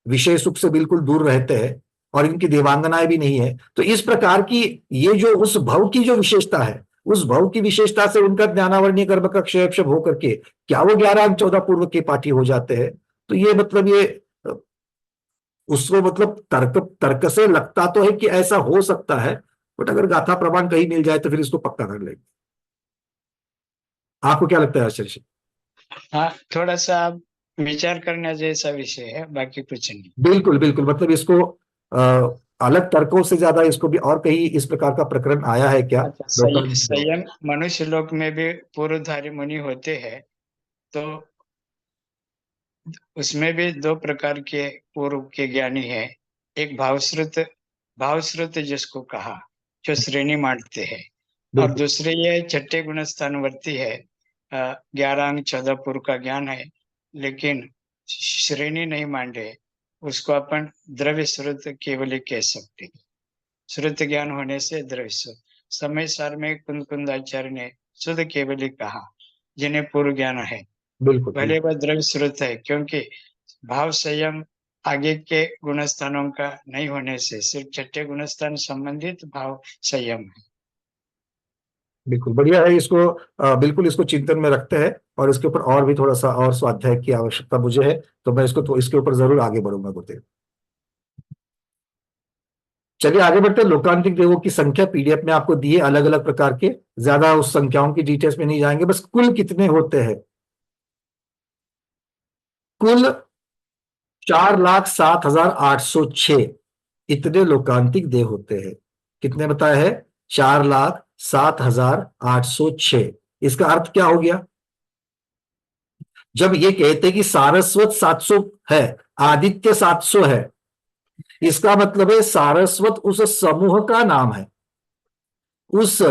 विषय सुख से बिल्कुल दूर रहते हैं और इनकी देवांगनाएं भी नहीं है, तो इस प्रकार की ये जो उस भव की जो विशेषता है, उस भव की विशेषता से उनका ज्ञानावरणीय कर्म का क्षयक्षम होकर के क्या वो 11 14 पूर्व के पाठी हो जाते हैं? तो ये मतलब ये उसको मतलब तर्क से लगता तो है कि ऐसा हो सकता है, बट अगर गाथा प्रमाण कहीं मिल जाए तो फिर इसको पक्का कर लेंगे। आपको क्या लगता है आचार्य? हाँ, थोड़ा सा विचार करने जैसा विषय है, बाकी कुछ नहीं। बिल्कुल बिल्कुल, मतलब इसको अलग तर्कों से ज्यादा इसको भी और कहीं इस प्रकार का प्रकरण आया है क्या? अच्छा, संयम मनुष्य लोक में भी पूर्वधारी मुनि होते हैं, तो उसमें भी दो प्रकार के पूर्व के ज्ञानी है। एक भावश्रुत जिसको कहा, जो श्रेणी मानते हैं, और दूसरे ये छठे गुण स्थानवर्ती है, 11 अंग 14 पूर्व का ज्ञान है, लेकिन श्रेणी नहीं मान रहे, उसको अपन द्रव्य श्रुत केवल कह सकते हैं। श्रुत ज्ञान होने से द्रव्य श्रुत। समय सार में कुंदाचार्य ने शुद्ध केवली कहा, जिन्हें पूर्व ज्ञान है, बिल्कुल भले वह द्रव्य श्रुत है, क्योंकि भाव संयम आगे के गुणस्थानों का नहीं होने से सिर्फ छठे गुणस्थान संबंधित भाव संयम है। बिल्कुल बढ़िया है, इसको बिल्कुल इसको चिंतन में रखते हैं और इसके ऊपर और भी थोड़ा सा और स्वाध्याय की आवश्यकता मुझे है, तो मैं इसको इसके ऊपर जरूर आगे बढ़ूंगा गुरुदेव। चलिए आगे बढ़ते हैं। लोकांतिक देवों की संख्या पीडीएफ में आपको दी है अलग अलग प्रकार के, ज्यादा उस संख्याओं की डिटेल्स में नहीं जाएंगे, बस कुल कितने होते हैं? कुल 4,07,806 इतने लोकांतिक देव होते हैं। कितने बताया है? 4,07,806। इसका अर्थ क्या हो गया? जब ये कहते हैं कि सारस्वत 700 है, आदित्य 700 है, इसका मतलब है सारस्वत उस समूह का नाम है, उस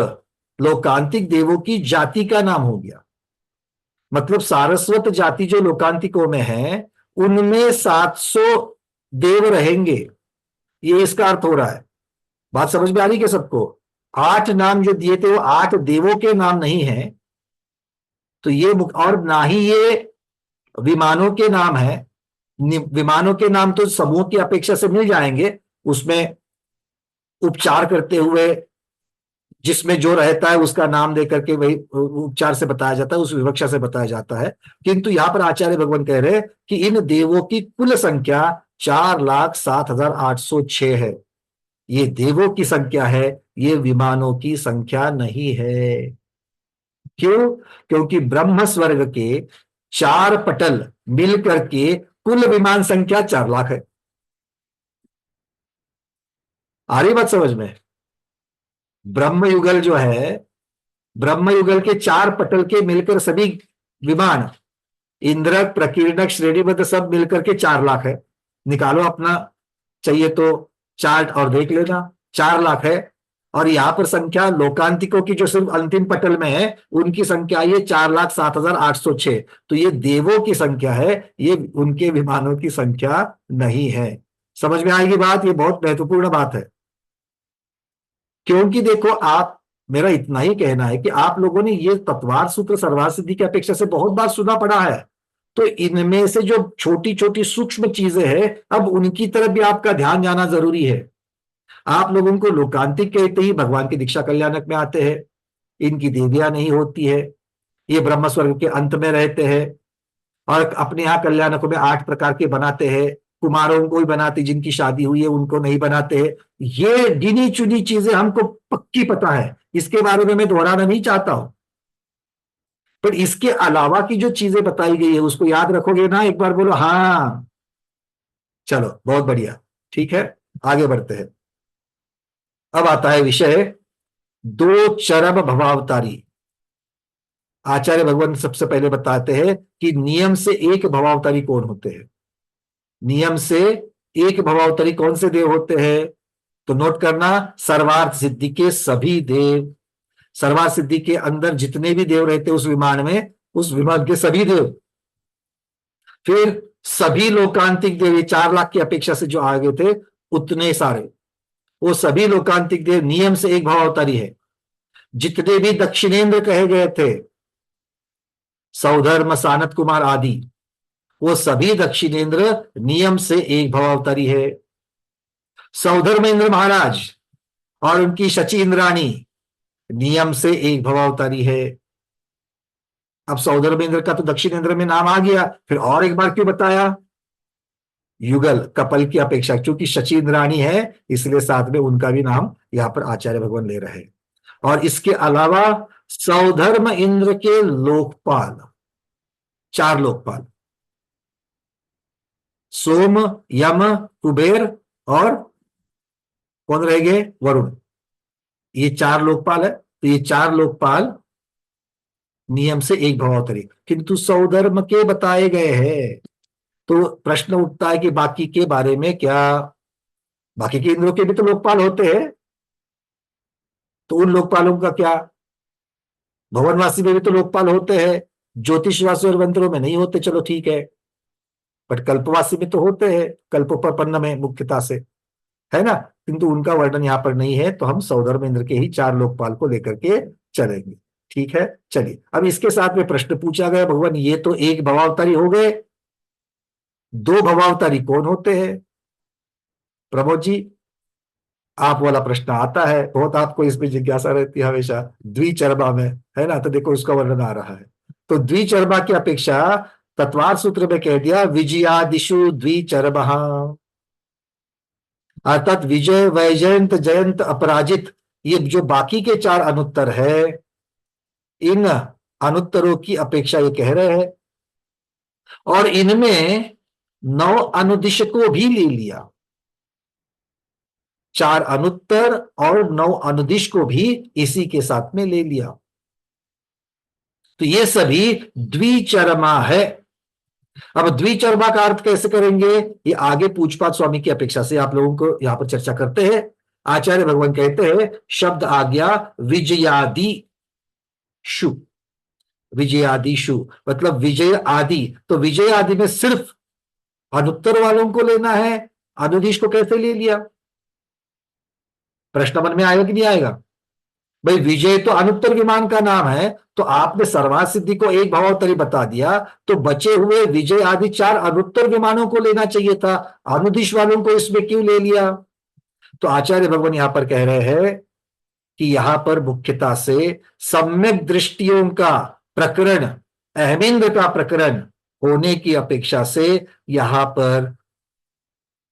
लोकांतिक देवों की जाति का नाम हो गया। मतलब सारस्वत जाति जो लोकांतिकों में है उनमें 700 देव रहेंगे, ये इसका अर्थ हो रहा है। बात समझ में आ रही क्या सबको? 8 नाम जो दिए थे वो 8 देवों के नाम नहीं है, तो ये और ना ही ये विमानों के नाम है। विमानों के नाम तो समूह की अपेक्षा से मिल जाएंगे, उसमें उपचार करते हुए जिसमें जो रहता है उसका नाम देकर के वही उपचार से बताया जाता है, उस विवक्षा से बताया जाता है। किंतु यहां पर आचार्य भगवान कह रहे हैं कि इन देवों की कुल संख्या 4,07,806 है। ये देवों की संख्या है, ये विमानों की संख्या नहीं है। क्यों? क्योंकि ब्रह्म स्वर्ग के 4 पटल मिल करके कुल विमान संख्या 4 लाख है। आ रही बात समझ में? ब्रह्मयुगल जो है, ब्रह्मयुगल के 4 पटल के मिलकर सभी विमान, इंद्रक प्रकीर्णक श्रेणीबद्ध सब मिलकर के 4 लाख है। निकालो अपना, चाहिए तो चार्ट और देख लेना, 4 लाख है। और यहां पर संख्या लोकांतिकों की जो सिर्फ अंतिम पटल में है उनकी संख्या ये 4,07,806। तो ये देवों की संख्या है, ये उनके विमानों की संख्या नहीं है। समझ में आएगी बात? ये बहुत महत्वपूर्ण बात है, क्योंकि देखो आप, मेरा इतना ही कहना है कि आप लोगों ने ये तत्वार सूत्र सर्वार्थ सिद्धि की अपेक्षा से बहुत बार सुना पड़ा है, तो इनमें से जो छोटी छोटी सूक्ष्म चीजें हैं अब उनकी तरफ भी आपका ध्यान जाना जरूरी है। आप लोगों को लोकांतिक कहते ही भगवान की दीक्षा कल्याणक में आते हैं, इनकी देवियां नहीं होती है, ये ब्रह्म स्वर्ग के अंत में रहते हैं और अपने यहाँ कल्याणकों में 8 प्रकार के बनाते हैं। कुमारों को ही बनाते, जिनकी शादी हुई है उनको नहीं बनाते हैं। ये गिनी चुनी चीजें हमको पक्की पता है, इसके बारे में मैं दोहराना नहीं चाहता हूं, पर इसके अलावा की जो चीजें बताई गई है उसको याद रखोगे ना? एक बार बोलो हाँ। चलो बहुत बढ़िया, ठीक है। आगे बढ़ते हैं। अब आता है विषय दो चरम भवावतारी। आचार्य भगवान सबसे पहले बताते हैं कि नियम से एक भवावतारी कौन होते हैं। नियम से एक भवावतारी कौन से देव होते हैं? तो नोट करना, सर्वार्थ सिद्धि के सभी देव, सर्वार्थ सिद्धि के अंदर जितने भी देव रहते उस विमान में, उस विमान के सभी देव। फिर सभी लोकांतिक देव, ये 4 लाख की अपेक्षा से जो आगे थे उतने सारे, वो सभी लोकांतिक देव नियम से एक भवावतारी है। जितने भी दक्षिणेंद्र कहे गए थे, सौधर्म, सानत कुमार आदि, वो सभी दक्षिणेंद्र नियम से एक भवावतारी है। सौधर्मेंद्र महाराज और उनकी शची इंद्राणी नियम से एक भवावतारी है। अब सौधर्मेंद्र का तो दक्षिणेंद्र में नाम आ गया, फिर और एक बार क्यों बताया? युगल, कपल की अपेक्षा, क्योंकि शची इंद्राणी है इसलिए साथ में उनका भी नाम यहां पर आचार्य भगवान ले रहे हैं। और इसके अलावा सौधर्म इंद्र के लोकपाल, 4 लोकपाल, सोम, यम, कुबेर और कौन रह गए? वरुण। ये 4 लोकपाल है। तो ये 4 लोकपाल नियम से एक भवावतारी, किंतु सौधर्म के बताए गए हैं। तो प्रश्न उठता है कि बाकी के बारे में क्या? बाकी के इंद्रों के भी तो लोकपाल होते हैं, तो उन लोकपालों का क्या? भवनवासी में भी तो लोकपाल होते हैं, ज्योतिषवासी और मंत्रों में नहीं होते, चलो ठीक है, बट कल्पवासी में तो होते हैं, कल्पोपपन्न में मुख्यता से, है ना। किंतु उनका वर्णन यहां पर नहीं है, तो हम सौधर्म इंद्र के ही 4 लोकपाल को लेकर के चलेंगे। ठीक है, चलिए। अब इसके साथ में प्रश्न पूछा गया, भगवान ये तो एक भवावतारी हो गए, 2 भवावतारी कौन होते हैं? प्रमोद जी, आप वाला प्रश्न आता है बहुत, आपको इसमें जिज्ञासा रहती है हमेशा, द्विचर्मा में, है ना। तो देखो उसका वर्णन आ रहा है। तो द्विचर्मा की अपेक्षा तत्वार सूत्र में कह दिया विजयादिशु द्विचर्मा, अर्थात विजय, वैजयंत, जयंत, अपराजित, ये जो बाकी के 4 अनुत्तर है, इन अनुत्तरों की अपेक्षा ये कह रहे हैं। और इनमें 9 अनुदिश को भी ले लिया, 4 अनुत्तर और 9 अनुदिश को भी इसी के साथ में ले लिया। तो ये सभी द्विचर्मा है। अब द्विचर्मा का अर्थ कैसे करेंगे, ये आगे पूछपात स्वामी की अपेक्षा से आप लोगों को यहां पर चर्चा करते हैं। आचार्य भगवान कहते हैं शब्द आ गया विजयादि शु, विजयादि शु मतलब विजय आदि। तो विजय आदि में सिर्फ अनुत्तर वालों को लेना है, अनुदिश को कैसे ले लिया? प्रश्न मन में आएगा कि नहीं आएगा? भाई विजय तो अनुत्तर विमान का नाम है, तो आपने सर्वार्थ सिद्धि को एक भवावतारी बता दिया, तो बचे हुए विजय आदि 4 अनुत्तर विमानों को लेना चाहिए था, अनुदिश वालों को इसमें क्यों ले लिया? तो आचार्य भगवान यहां पर कह रहे हैं कि यहां पर मुख्यता से सम्यक दृष्टियों का प्रकरण, अहमेंद्र का प्रकरण होने की अपेक्षा से यहां पर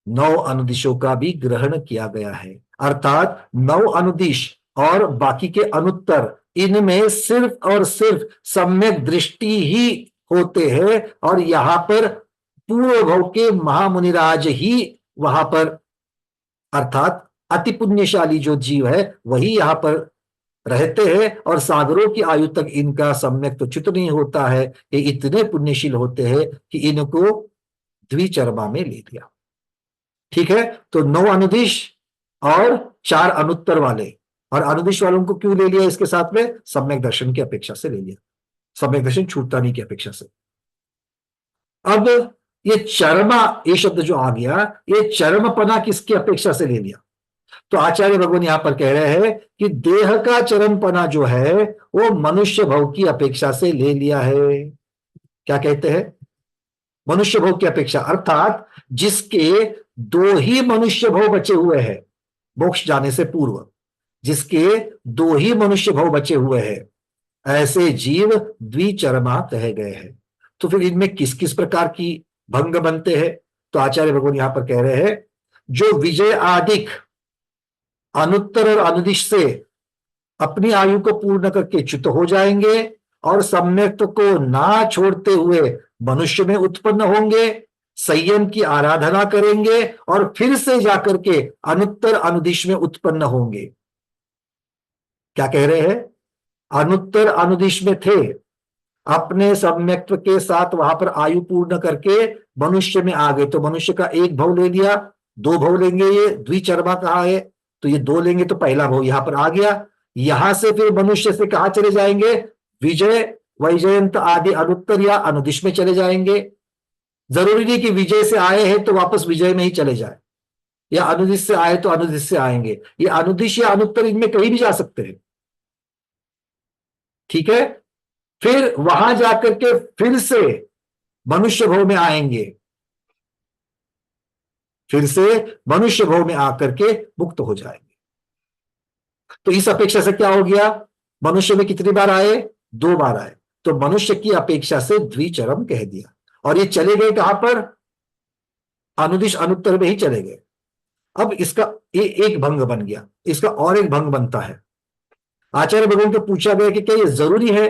9 अनुदिशों का भी ग्रहण किया गया है। अर्थात 9 अनुदिश और बाकी के अनुत्तर, इनमें सिर्फ और सिर्फ सम्यक दृष्टि ही होते हैं, और यहां पर पूर्व भव के महामुनिराज ही वहां पर, अर्थात अति पुण्यशाली जो जीव है वही यहां पर रहते हैं, और सागरों की आयु तक इनका सम्यक तो च्युत नहीं होता है। ये इतने पुण्यशील होते हैं कि इनको द्विचर्मा में ले लिया। ठीक है, तो 9 अनुदिश और 4 अनुत्तर वाले, और अनुदिश वालों को क्यों ले लिया इसके साथ में? सम्यक दर्शन की अपेक्षा से ले लिया, सम्यक दर्शन छूटता नहीं की अपेक्षा से। अब ये चर्मा, ये शब्द जो आ गया, ये चरमपना किसकी अपेक्षा से ले लिया? तो आचार्य भगवान यहां पर कह रहे हैं कि देह का चरमपना जो है वो मनुष्य भव की अपेक्षा से ले लिया है। क्या कहते हैं? मनुष्य भव की अपेक्षा, अर्थात जिसके 2 ही मनुष्य भव बचे हुए हैं मोक्ष जाने से पूर्व, जिसके 2 ही मनुष्य भव बचे हुए हैं, ऐसे जीव द्विचर्मा कहे गए हैं। तो फिर इनमें किस किस प्रकार की भंग बनते हैं? तो आचार्य भगवान यहां पर कह रहे हैं जो विजय आदिक अनुत्तर और अनुदिश से अपनी आयु को पूर्ण करके च्युत हो जाएंगे और सम्यक को ना छोड़ते हुए मनुष्य में उत्पन्न होंगे, संयम की आराधना करेंगे और फिर से जाकर के अनुत्तर अनुदिश में उत्पन्न होंगे। क्या कह रहे हैं? अनुत्तर अनुदिश में थे, अपने सम्यक्त्व के साथ वहां पर आयु पूर्ण करके मनुष्य में आ गए, तो मनुष्य का एक भव ले लिया, दो भव लेंगे, ये द्विचर्मा कहा है तो ये दो लेंगे तो पहला भव यहां पर आ गया। यहां से फिर मनुष्य से कहा चले जाएंगे? विजय वैजयंत आदि अनुत्तर या अनुदिश में चले जाएंगे। जरूरी नहीं कि विजय से आए हैं तो वापस विजय में ही चले जाए, या अनुदिश से आए तो अनुदिश से आएंगे, ये अनुदिश या अनुत्तर इनमें कहीं भी जा सकते हैं। ठीक है, फिर वहां जाकर के फिर से मनुष्य भव में आएंगे, फिर से मनुष्य भव में आकर के मुक्त हो जाएंगे। तो इस अपेक्षा से क्या हो गया? मनुष्य में कितनी बार आए? 2 बार आए, तो मनुष्य की अपेक्षा से द्विचरम कह दिया। और ये चले गए कहां पर? अनुदिश अनुत्तर में ही चले गए। अब इसका एक भंग बन गया, इसका और एक भंग बनता है। आचार्य भगवान को पूछा गया कि क्या ये जरूरी है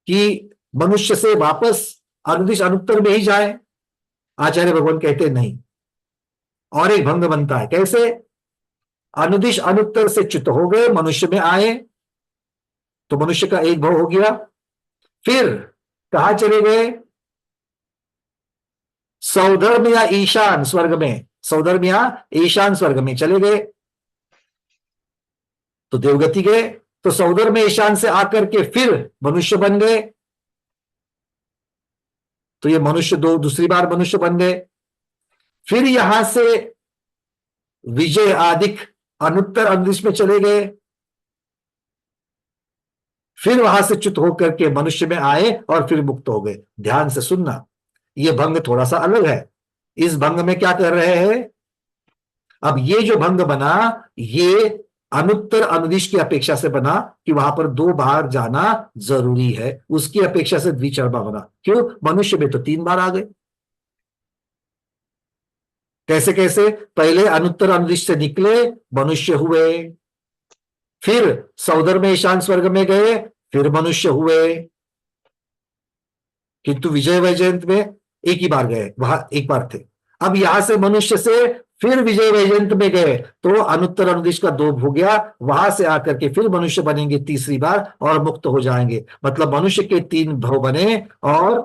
कि मनुष्य से वापस अनुदिश अनुत्तर में ही जाए? आचार्य भगवान कहते नहीं, और एक भंग बनता है। कैसे? अनुदिश अनुत्तर से च्युत हो गए, मनुष्य में आए तो मनुष्य का एक भव हो गया, फिर कहा चले गए? सौधर्म या ईशान स्वर्ग में, सौधर्म या ईशान स्वर्ग में चले गए, तो देवगति गए, तो सौधर्म में ईशान से आकर के फिर मनुष्य बन गए, तो ये मनुष्य दूसरी बार मनुष्य बन गए। फिर यहां से विजय आदिक अनुत्तर अनुदिश में चले गए, फिर वहां से च्युत होकर के मनुष्य में आए और फिर मुक्त हो गए। ध्यान से सुनना, यह भंग थोड़ा सा अलग है। इस भंग में क्या कर रहे हैं? अब ये जो भंग बना, ये अनुत्तर अनुदिश की अपेक्षा से बना कि वहां पर 2 बार जाना जरूरी है, उसकी अपेक्षा से द्विचर्मा बना। क्यों? मनुष्य में तो 3 बार आ गए। कैसे कैसे? पहले अनुत्तर अनुदिश से निकले, मनुष्य हुए, फिर सौधर्म में ईशान स्वर्ग में गए, फिर मनुष्य हुए। किंतु विजय वैजयंत में एक ही बार गए, वहां एक बार थे। अब यहां से मनुष्य से फिर विजय वैजयंत में गए, तो अनुत्तर अनुदिश का 2 हो गया, वहां से आकर के फिर मनुष्य बनेंगे तीसरी बार और मुक्त हो जाएंगे। मतलब मनुष्य के 3 भव बने और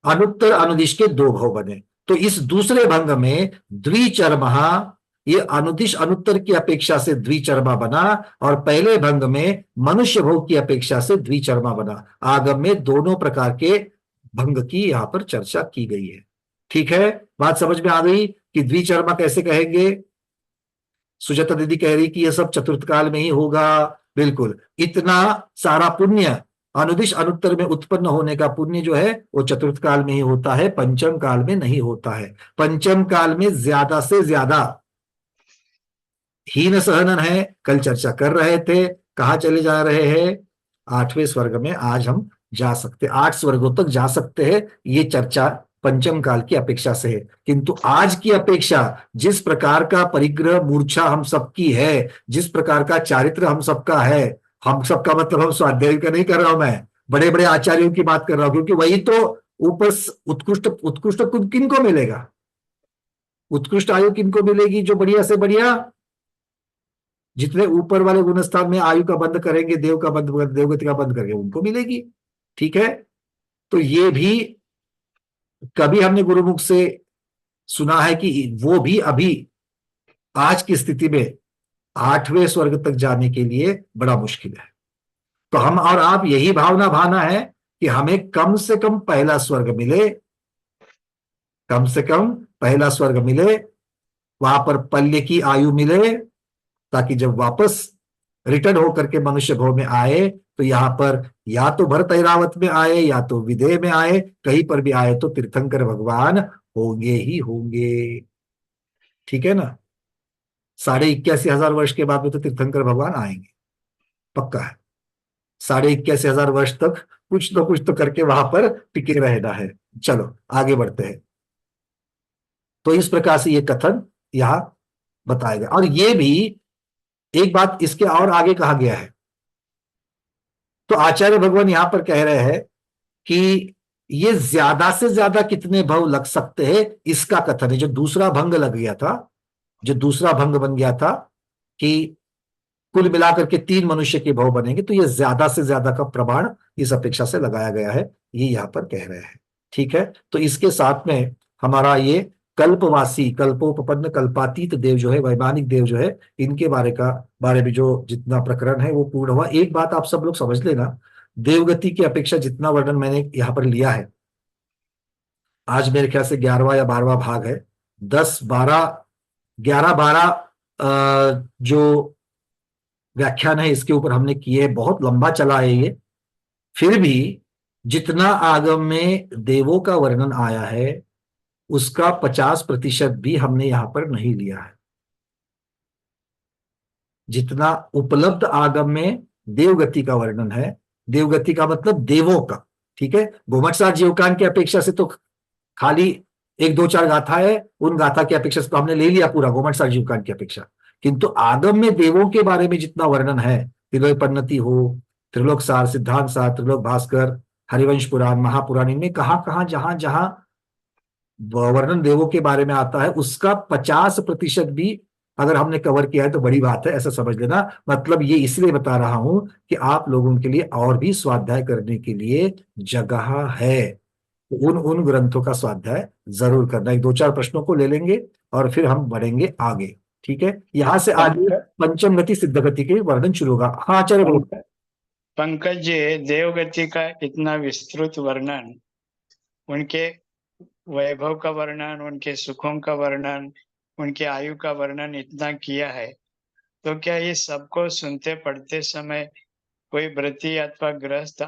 अनुत्तर अनुदिश के 2 भव बने। तो इस दूसरे भंग में द्विचर्मा, ये अनुदिश अनुत्तर की अपेक्षा से द्विचर्मा बना, और पहले भंग में मनुष्य भव की अपेक्षा से द्विचर्मा बना। आगम में दोनों प्रकार के भंग की यहां पर चर्चा की गई है। ठीक है, बात समझ में आ गई कि द्विचर्मा कैसे कहेंगे? सुजाता दीदी कह रही कि यह सब चतुर्थ काल में ही होगा। बिल्कुल, इतना सारा पुण्य अनुदिश अनुत्तर में उत्पन्न होने का पुण्य जो है वो चतुर्थ काल में ही होता है, पंचम काल में नहीं होता है। पंचम काल में ज्यादा से ज्यादा हीन सहनन है। कल चर्चा कर रहे थे, कहा चले जा रहे हैं? 8वें स्वर्ग में आज हम जा सकते, 8 स्वर्गों तक जा सकते हैं। ये चर्चा पंचम काल की अपेक्षा से है। किंतु आज की अपेक्षा जिस प्रकार का परिग्रह मूर्छा हम सबकी है, जिस प्रकार का चारित्र हम सबका है, हम सबका मतलब हम स्वाध्याय का नहीं कर रहा हूं, मैं बड़े बड़े आचार्यों की बात कर रहा हूं, क्योंकि वही तो ऊपर उत्कृष्ट उत्कृष्ट किनको मिलेगा? उत्कृष्ट आयु किनको मिलेगी? जो बढ़िया से बढ़िया, जितने ऊपर वाले गुणस्थान में आयु का बंद करेंगे, देव का बंद, देवगति का बंद करेंगे, उनको मिलेगी। ठीक है, तो ये भी कभी हमने गुरुमुख से सुना है कि वो भी अभी आज की स्थिति में 8वें स्वर्ग तक जाने के लिए बड़ा मुश्किल है। तो हम और आप यही भावना भाना है कि हमें कम से कम पहला स्वर्ग मिले, कम से कम पहला स्वर्ग मिले, वहां पर पल्य की आयु मिले, ताकि जब वापस रिटर्न होकर के मनुष्य भव में आए तो यहां पर या तो भरत ऐरावत में आए, या तो विदेह में आए, कहीं पर भी आए तो तीर्थंकर भगवान होंगे ही होंगे। ठीक है ना? 81,500 वर्ष के बाद में तो तीर्थंकर भगवान आएंगे, पक्का है। 81,500 वर्ष तक कुछ न कुछ तो करके वहां पर टिके रहना है। चलो आगे बढ़ते हैं। तो इस प्रकार से ये कथन यहां बताया गया। और ये भी एक बात इसके और आगे कहा गया है। तो आचार्य भगवान यहां पर कह रहे हैं कि ये ज्यादा से ज्यादा कितने भव लग सकते हैं इसका कथन है। जो दूसरा भंग लग गया था, जो दूसरा भंग बन गया था कि कुल मिलाकर के 3 मनुष्य के भव बनेंगे, तो ये ज्यादा से ज्यादा का प्रमाण इस अपेक्षा से लगाया गया है, ये यहां पर कह रहे हैं। ठीक है, तो इसके साथ में हमारा ये कल्पवासी, कल्पोपपन्न, कल्पातीत देव जो है, वैमानिक देव जो है, इनके बारे में जो जितना प्रकरण है वो पूर्ण हुआ। एक बात आप सब लोग समझ लेना, देवगति की अपेक्षा जितना वर्णन मैंने यहाँ पर लिया है, आज मेरे ख्याल से 11वां या 12वां भाग है, 10, 12, 11, 12 जो व्याख्यान है इसके ऊपर हमने किए, बहुत लंबा चला है ये। फिर भी जितना आगम में देवों का वर्णन आया है उसका 50% भी हमने यहां पर नहीं लिया है। जितना उपलब्ध आगम में देवगति का वर्णन है, देवगति का मतलब देवों का, ठीक है, गोमटसार जीवकान की अपेक्षा से तो खाली 1, 2, 4 गाथा है, उन गाथा की अपेक्षा से तो हमने ले लिया पूरा गोमटसार जीवकान की अपेक्षा। किंतु आगम में देवों के बारे में जितना वर्णन है, त्रिलोक पन्नति हो, त्रिलोक सार, सिद्धांत सार, त्रिलोक भास्कर, हरिवंश पुराण, महापुराण, इनमें कहां कहां जहां जहां वर्णन देवों के बारे में आता है उसका 50% भी अगर हमने कवर किया है तो बड़ी बात है, ऐसा समझ लेना। मतलब ये इसलिए बता रहा हूं कि आप लोगों के लिए और भी स्वाध्याय करने के लिए जगह है, तो उन उन ग्रंथों का स्वाध्याय जरूर करना। 1, 2, 4 प्रश्नों को ले लेंगे और फिर हम बढ़ेंगे आगे। ठीक है, यहां से आगे पंचम गति सिद्ध गति के वर्णन शुरू होगा। हाँ आचार्य बोलो। पंकज जी, देवगति का इतना विस्तृत वर्णन, उनके वैभव का वर्णन, उनके सुखों का वर्णन, उनके आयु का वर्णन इतना किया है, तो क्या ये सबको सुनते पढ़ते समय कोई व्रती अथवा गृहस्थ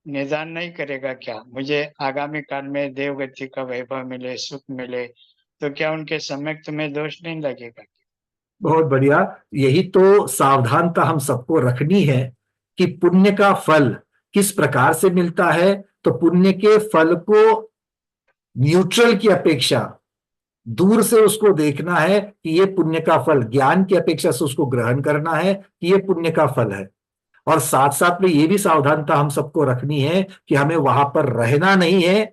निदान नहीं करेगा क्या? मुझे आगामी काल में देवगति का वैभव मिले, सुख मिले, तो क्या उनके सम्यक तुम्हें दोष नहीं लगेगा? बहुत बढ़िया, यही तो सावधानता हम सबको रखनी है कि पुण्य का फल किस प्रकार से मिलता है। तो पुण्य के फल को न्यूट्रल की अपेक्षा दूर से उसको देखना है कि ये पुण्य का फल, ज्ञान की अपेक्षा से उसको ग्रहण करना है कि ये पुण्य का फल है। और साथ साथ में ये भी सावधानता हम सबको रखनी है कि हमें वहां पर रहना नहीं है,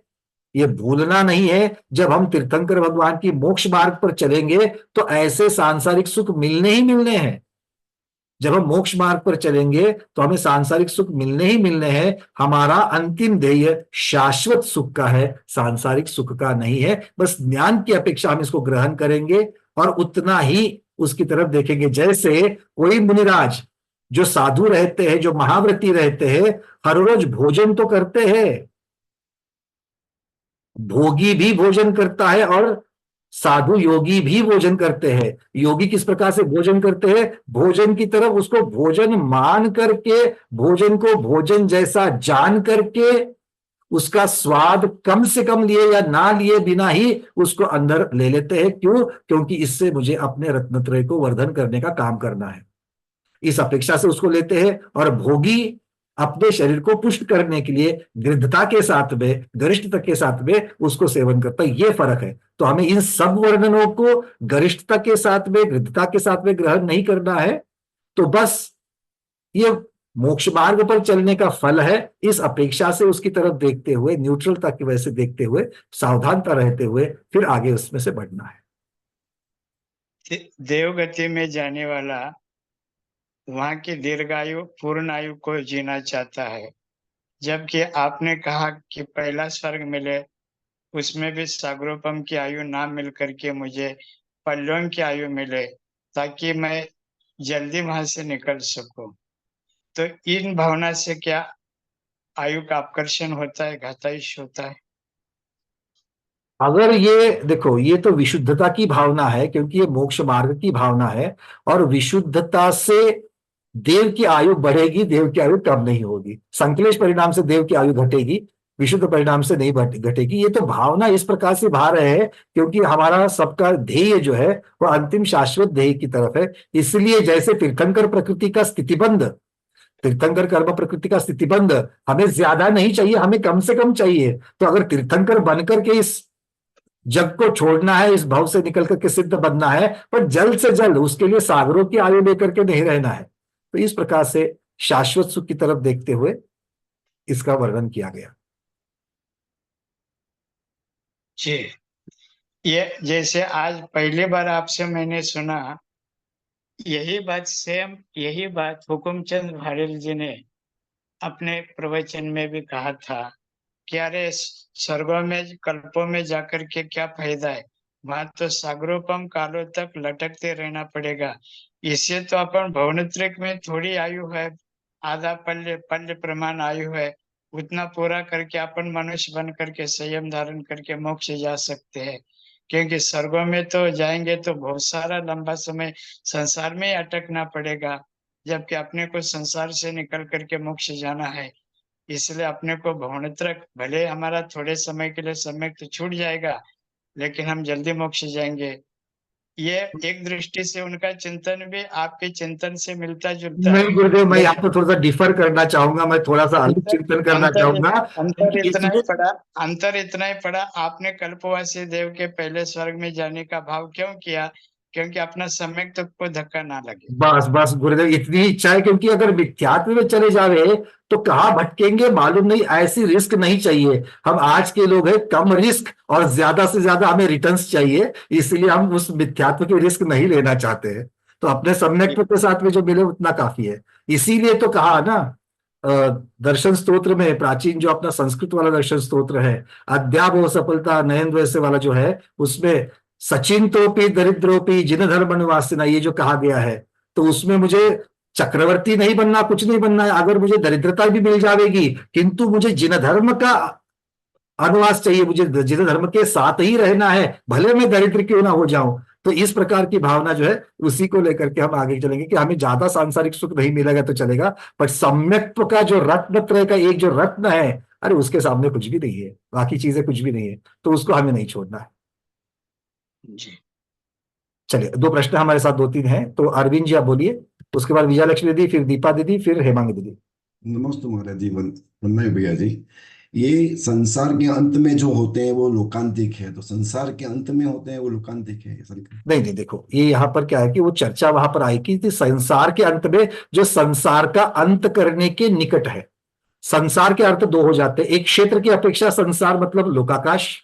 ये भूलना नहीं है। जब हम तीर्थंकर भगवान की मोक्ष मार्ग पर चलेंगे तो ऐसे सांसारिक सुख मिलने ही मिलने हैं। जब हम मोक्ष मार्ग पर चलेंगे तो हमें सांसारिक सुख मिलने ही मिलने हैं। हमारा अंतिम ध्येय शाश्वत सुख का है, सांसारिक सुख का नहीं है। बस ज्ञान की अपेक्षा हम इसको ग्रहण करेंगे और उतना ही उसकी तरफ देखेंगे। जैसे कोई मुनिराज जो साधु रहते हैं, जो महाव्रती रहते हैं, हर रोज भोजन तो करते हैं, भोगी भी भोजन करता है और साधु योगी भी भोजन करते हैं। योगी किस प्रकार से भोजन करते हैं? भोजन की तरफ उसको भोजन मान करके, भोजन को भोजन जैसा जान करके, उसका स्वाद कम से कम लिए या ना लिए बिना ही उसको अंदर ले लेते हैं। क्यों? क्योंकि इससे मुझे अपने रत्नत्रय को वर्धन करने का काम करना है, इस अपेक्षा से उसको लेते हैं। और भोगी अपने शरीर को पुष्ट करने के लिए गृद्धता के साथ में, गरिष्ठता के साथ में उसको सेवन करता है। ये फर्क है। तो हमें इन सब वर्णनों को गरिष्ठता के साथ में, गृद्धता के साथ में ग्रहण नहीं करना है। तो बस ये मोक्ष मार्ग पर चलने का फल है, इस अपेक्षा से उसकी तरफ देखते हुए, न्यूट्रलता की वजह से देखते हुए, सावधानता रहते हुए फिर आगे उसमें से बढ़ना है। देवगति में जाने वाला वहां की दीर्घायु, पूर्ण आयु को जीना चाहता है, जबकि आपने कहा कि पहला स्वर्ग मिले उसमें भी सागरोपम की आयु ना मिल करके मुझे पल्यों की आयु मिले, ताकि मैं जल्दी वहां से निकल सकूं। तो इन भावना से क्या आयु का आकर्षण होता है, घाताइश होता है? अगर ये देखो, ये तो विशुद्धता की भावना है, क्योंकि ये मोक्ष मार्ग की भावना है। और विशुद्धता से देव की आयु बढ़ेगी, देव की आयु कम नहीं होगी। संकलेश परिणाम से देव की आयु घटेगी, विशुद्ध परिणाम से नहीं घटेगी। ये तो भावना इस प्रकार से बाहर है क्योंकि हमारा सबका ध्येय जो है वो अंतिम शाश्वत ध्येय की तरफ है। इसलिए जैसे तीर्थंकर प्रकृति का स्थितिबंध, तीर्थंकर कर्म प्रकृति का स्थितिबंध हमें ज्यादा नहीं चाहिए, हमें कम से कम चाहिए। तो अगर तीर्थंकर बनकर के इस जग को छोड़ना है, इस भव से निकल करके सिद्ध बनना है, पर जल्द से जल्द उसके लिए सागरों की आयु लेकर के नहीं रहना है। तो इस प्रकार से शाश्वत सुख की तरफ देखते हुए इसका वर्णन किया गया। जी, ये जैसे आज पहली बार आपसे मैंने सुना, यही बात हुकुमचंद भारेल जी ने अपने प्रवचन में भी कहा था कि अरे स्वर्गों में कल्पों में जाकर के क्या फायदा है, वहां तो सागरोपम कालों तक लटकते रहना पड़ेगा। इससे तो अपन भवनत्रिक में थोड़ी आयु है, आधा पल्ले पल्ले प्रमाण आयु है, उतना पूरा करके अपन मनुष्य बन करके संयम धारण करके मोक्ष जा सकते हैं। क्योंकि स्वर्गों में तो जाएंगे तो बहुत सारा लंबा समय संसार में ही अटकना पड़ेगा, जबकि अपने को संसार से निकल करके मोक्ष जाना है। इसलिए अपने को भवनत्रक भले हमारा थोड़े समय के लिए समय तो छूट जाएगा, लेकिन हम जल्दी मोक्ष जाएंगे। ये एक दृष्टि से उनका चिंतन भी आपके चिंतन से मिलता जुलता है। नहीं गुरुदेव, मैं यहाँ लेकिन पर थोड़ा सा डिफर करना चाहूंगा, मैं थोड़ा सा अलग अंतर चिंतन करना अंतर चाहूंगा। अंतर क्योंकि इतना ही इसमें पड़ा अंतर इतना ही पड़ा, आपने कल्पवासी देव के पहले स्वर्ग में जाने का भाव क्यों किया? क्योंकि अपना सम्यक तो को धक्का ना लगे। बस बस गुरुदेव, इतनी इच्छा है, क्योंकि अगर मिथ्यात्व में चले जावे तो कहाँ भटकेंगे मालूम नहीं। ऐसी रिस्क नहीं चाहिए। हम आज के लोग हैं, कम रिस्क और ज्यादा से ज्यादा हमें रिटर्न्स चाहिए, इसलिए हम उस मिथ्यात्व की रिस्क नहीं लेना चाहते हैं। तो अपने सम्यक्त्व के साथ में जो मिले उतना काफी है। इसीलिए तो कहा ना, दर्शन स्तोत्र में, प्राचीन जो अपना संस्कृत वाला दर्शन स्तोत्र है, अद्यावो सफलता नयन वैसे वाला जो है, उसमें सचिंतोपि दरिद्रोपि जिन धर्म निवासिना, ये जो कहा गया है, तो उसमें मुझे चक्रवर्ती नहीं बनना, कुछ नहीं बनना है। अगर मुझे दरिद्रता भी मिल जाएगी, किंतु मुझे जिन धर्म का अनुवास चाहिए, मुझे जिन धर्म के साथ ही रहना है, भले मैं दरिद्र क्यों ना हो जाऊं। तो इस प्रकार की भावना जो है, उसी को लेकर के हम आगे चलेंगे कि हमें ज्यादा सांसारिक सुख नहीं मिलेगा तो चलेगा, पर सम्यक्त्व का जो रत्न त्रय का एक जो रत्न है, अरे उसके सामने कुछ भी नहीं है, बाकी चीजें कुछ भी नहीं है, तो उसको हमें नहीं छोड़ना है। जी, चलिए, दो प्रश्न हमारे साथ दो तीन हैं, तो अरविंद जी आप बोलिए, उसके बाद विजय लक्ष्मी दीदी, फिर दीपा दीदी, फिर हेमांगी दीदी। नमस्ते महाराज जी, वंदना भैया जी। ये संसार के अंत में जो होते हैं वो लोकांतिक है, तो संसार के अंत में होते हैं वो लोकांतिक है, ऐसा लिखा है। नहीं नहीं, देखो ये यहाँ पर क्या है कि वो चर्चा वहां पर आई कि संसार के अंत में, जो संसार का अंत करने के निकट है। संसार के अर्थ दो हो जाते हैं, एक क्षेत्र की अपेक्षा संसार मतलब लोकाकाश,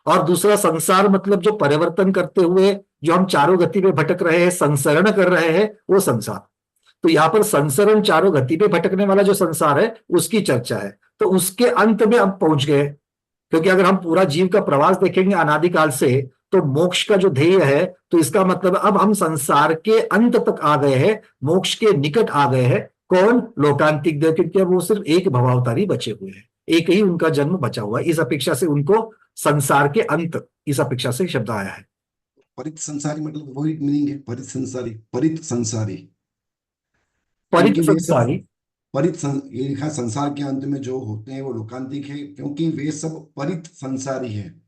और दूसरा संसार मतलब जो परिवर्तन करते हुए जो हम चारों गति में भटक रहे हैं, संसरण कर रहे हैं, वो संसार। तो यहाँ पर संसरण चारों गति पे भटकने वाला जो संसार है, उसकी चर्चा है। तो उसके अंत में अब पहुंच गए, क्योंकि अगर हम पूरा जीव का प्रवास देखेंगे अनादिकाल से, तो मोक्ष का जो ध्येय है, तो इसका मतलब अब हम संसार के अंत तक आ गए हैं, मोक्ष के निकट आ गए हैं। कौन? लोकांतिक देव, क्योंकि अब वो सिर्फ एक भवावतारी बचे हुए हैं, एक ही उनका जन्म बचा हुआ है। इस अपेक्षा से उनको संसार के अंत, इस अपेक्षा से शब्द आया है। परित संसारी मतलब वही मीनिंग है, परित संसारी, परित संसारी। परित क्योंकि वे सब संसारी। ये लिखा है, संसार के अंत में जो होते हैं वो लोकांतिक है, क्योंकि वे सब परित संसारी है।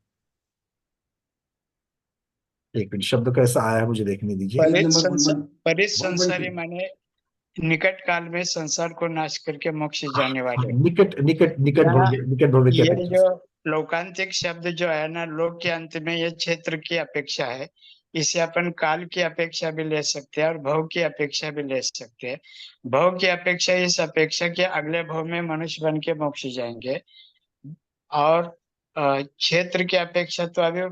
एक मिनट, शब्द कैसा आया है मुझे देखने दीजिए। पेज नंबर परित 112। संसारी माने निकट काल में संसार को नाश करके मोक्ष जाने वाले। निकट निकट निकट यहाँ भविष्य, निकट भविष्य की ये अपेक्षा जो से। लोकांतिक शब्द जो है ना, लोक के अंत में, ये क्षेत्र की अपेक्षा है। इसे अपन काल की अपेक्षा भी ले सकते हैं और भव की अपेक्षा भी ले सकते हैं। भव की अपेक्षा इस अपेक्षा के अगले भव में मनुष्य बन के मोक्ष जाएंगे, और क्षेत्र की अपेक्षा तो अभी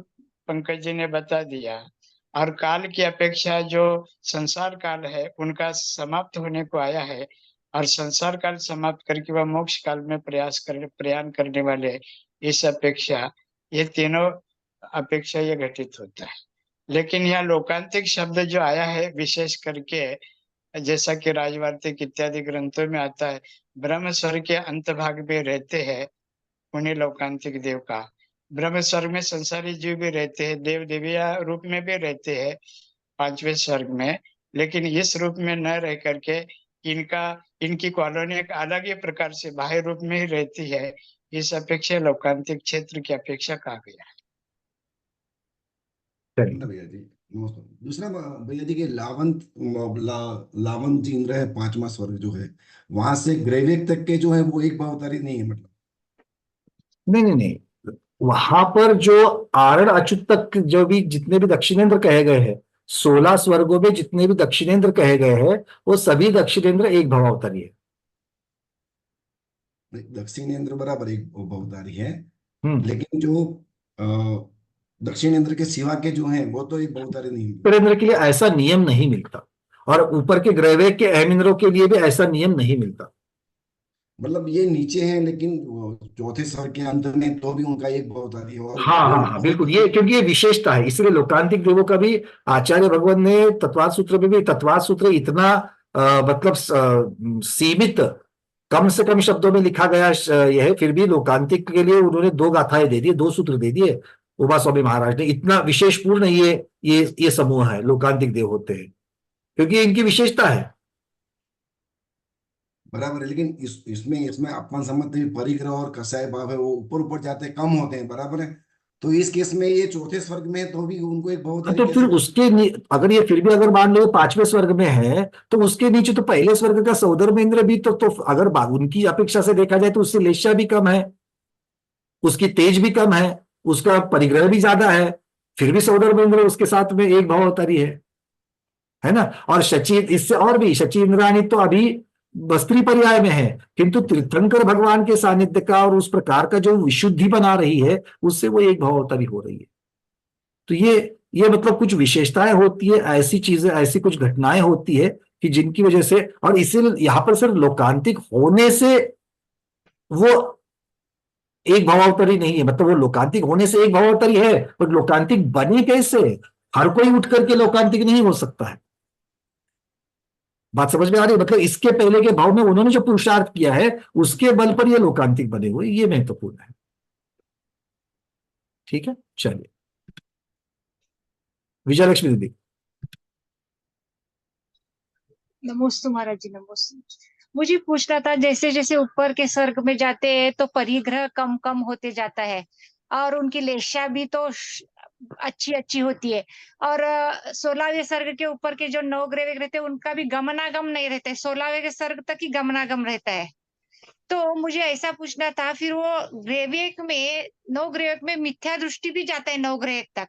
पंकज जी ने बता दिया। और काल की अपेक्षा जो संसार काल है, उनका समाप्त होने को आया है, और संसार काल समाप्त करके वह मोक्ष काल में प्रयाण करने वाले, इस अपेक्षा, ये तीनों अपेक्षा ये घटित होता है। लेकिन यह लोकांतिक शब्द जो आया है, विशेष करके जैसा कि राजवार्तिक इत्यादि ग्रंथों में आता है, ब्रह्म स्वर्ग के अंत भाग में रहते हैं, उन्हें लोकांतिक देव का। ब्रह्म स्वर्ग में संसारी जीव भी रहते हैं, देव देविया रूप में भी रहते हैं पांचवें स्वर्ग में, लेकिन इस रूप में न रह करके इनकी कॉलोनी एक अलग ही प्रकार से बाह्य रूप में ही रहती है। इस अपेक्षा लोकांतिक क्षेत्र की अपेक्षा कहा गया है। चलिए, भैया जी नमस्कार। दूसरा भैया जी के लावंत जी इंद्र है, पांचवा स्वर्ग जो है, वहां से ग्रैवेक तक के जो है वो एक भावतारी नहीं है, मतलब। नहीं नहीं नहीं, वहां पर जो आरण अच्युत तक जो भी जितने भी दक्षिणेंद्र कहे गए हैं, 16 स्वर्गों में जितने भी दक्षिणेंद्र कहे गए हैं, वो सभी दक्षिणेंद्र एक भवावतारी है। दक्षिणेंद्र बराबर एक भावतारी है, हम्म। लेकिन जो दक्षिण इंद्र के सिवा के जो हैं वो तो एक बहुतारी नहीं। उत्तर इंद्र के लिए ऐसा नियम नहीं मिलता, और ऊपर के ग्रहवेग के अहम इंद्रों के लिए भी ऐसा नियम नहीं मिलता। मतलब ये नीचे हैं लेकिन वो चौथे स्वर के अंत में तो भी उनका एक बहुतारी है, और हाँ वो हाँ हाँ, बिल्कुल, ये क्योंकि ये विशेषता है, इसलिए लोकांतिक देवों का भी आचार्य भगवान ने तत्वाद सूत्र में भी, तत्वाद सूत्र इतना मतलब सीमित, कम से कम शब्दों में लिखा गया यह है, फिर भी लोकांतिक के लिए उन्होंने 2 गाथाएं दे दी, 2 सूत्र दे दिए उमा स्वामी महाराज ने। इतना विशेषपूर्ण ये समूह है, लोकांतिक देव होते हैं, क्योंकि इनकी विशेषता है। बराबर है, लेकिन इसमें इसमें अपन समझते हैं परिग्रह और कसाय भाव है, वो ऊपर ऊपर जाते हैं, कम होते हैं, बराबर है। तो इस केस में ये चौथे स्वर्ग में है, तो भी उनको एक बहुतारी तो फिर कैसे? उसके अगर ये फिर भी अगर मान लो 5वें स्वर्ग में है, तो उसके नीचे तो पहले स्वर्ग का सौधर्मेंद्र भी तो अगर उनकी अपेक्षा से देखा जाए तो उससे लेशा भी कम है, उसकी तेज भी कम है, उसका परिग्रह भी ज्यादा है, फिर भी सौधर्मेंद्र उसके साथ में एक भावावतारी है ना। और शची, इससे और भी शची इंद्राणी तो अभी बस्त्री पर्याय में है, किंतु तीर्थंकर भगवान के सानिध्य का और उस प्रकार का जो विशुद्धि बना रही है, उससे वो एक भावावतारी हो रही है। तो ये मतलब कुछ विशेषताएं होती है, ऐसी चीजें, ऐसी कुछ घटनाएं होती है कि जिनकी वजह से, और इसीलिए यहां पर सिर्फ लोकांतिक होने से वो एक भावावतारी नहीं है, मतलब वो लोकांतिक होने से एक भावावतारी है, पर लोकांतिक बने कैसे? हर कोई उठ करके लोकांतिक नहीं हो सकता है। बात समझ में आ रही है? मतलब इसके पहले के भाव में उन्होंने जो पुरुषार्थ किया है उसके बल पर ये लोकांतिक बने हुए, ये महत्वपूर्ण है। ठीक है, चलिए विजयलक्ष्मी दीदी। नमोस्तु महाराज जी, नमोस्तु। मुझे पूछना था, जैसे जैसे ऊपर के स्वर्ग में जाते हैं तो परिग्रह कम कम होते जाता है, और उनकी लेशा भी तो अच्छी अच्छी होती है, और 16वें स्वर्ग के ऊपर के जो 9 ग्रह रहते हैं उनका भी गमनागम नहीं रहता है, 16वें के स्वर्ग तक ही गमनागम रहता है। तो मुझे ऐसा पूछना था, फिर वो ग्रहवेग में 9 ग्रह में मिथ्या दृष्टि भी जाता है 9 ग्रह तक,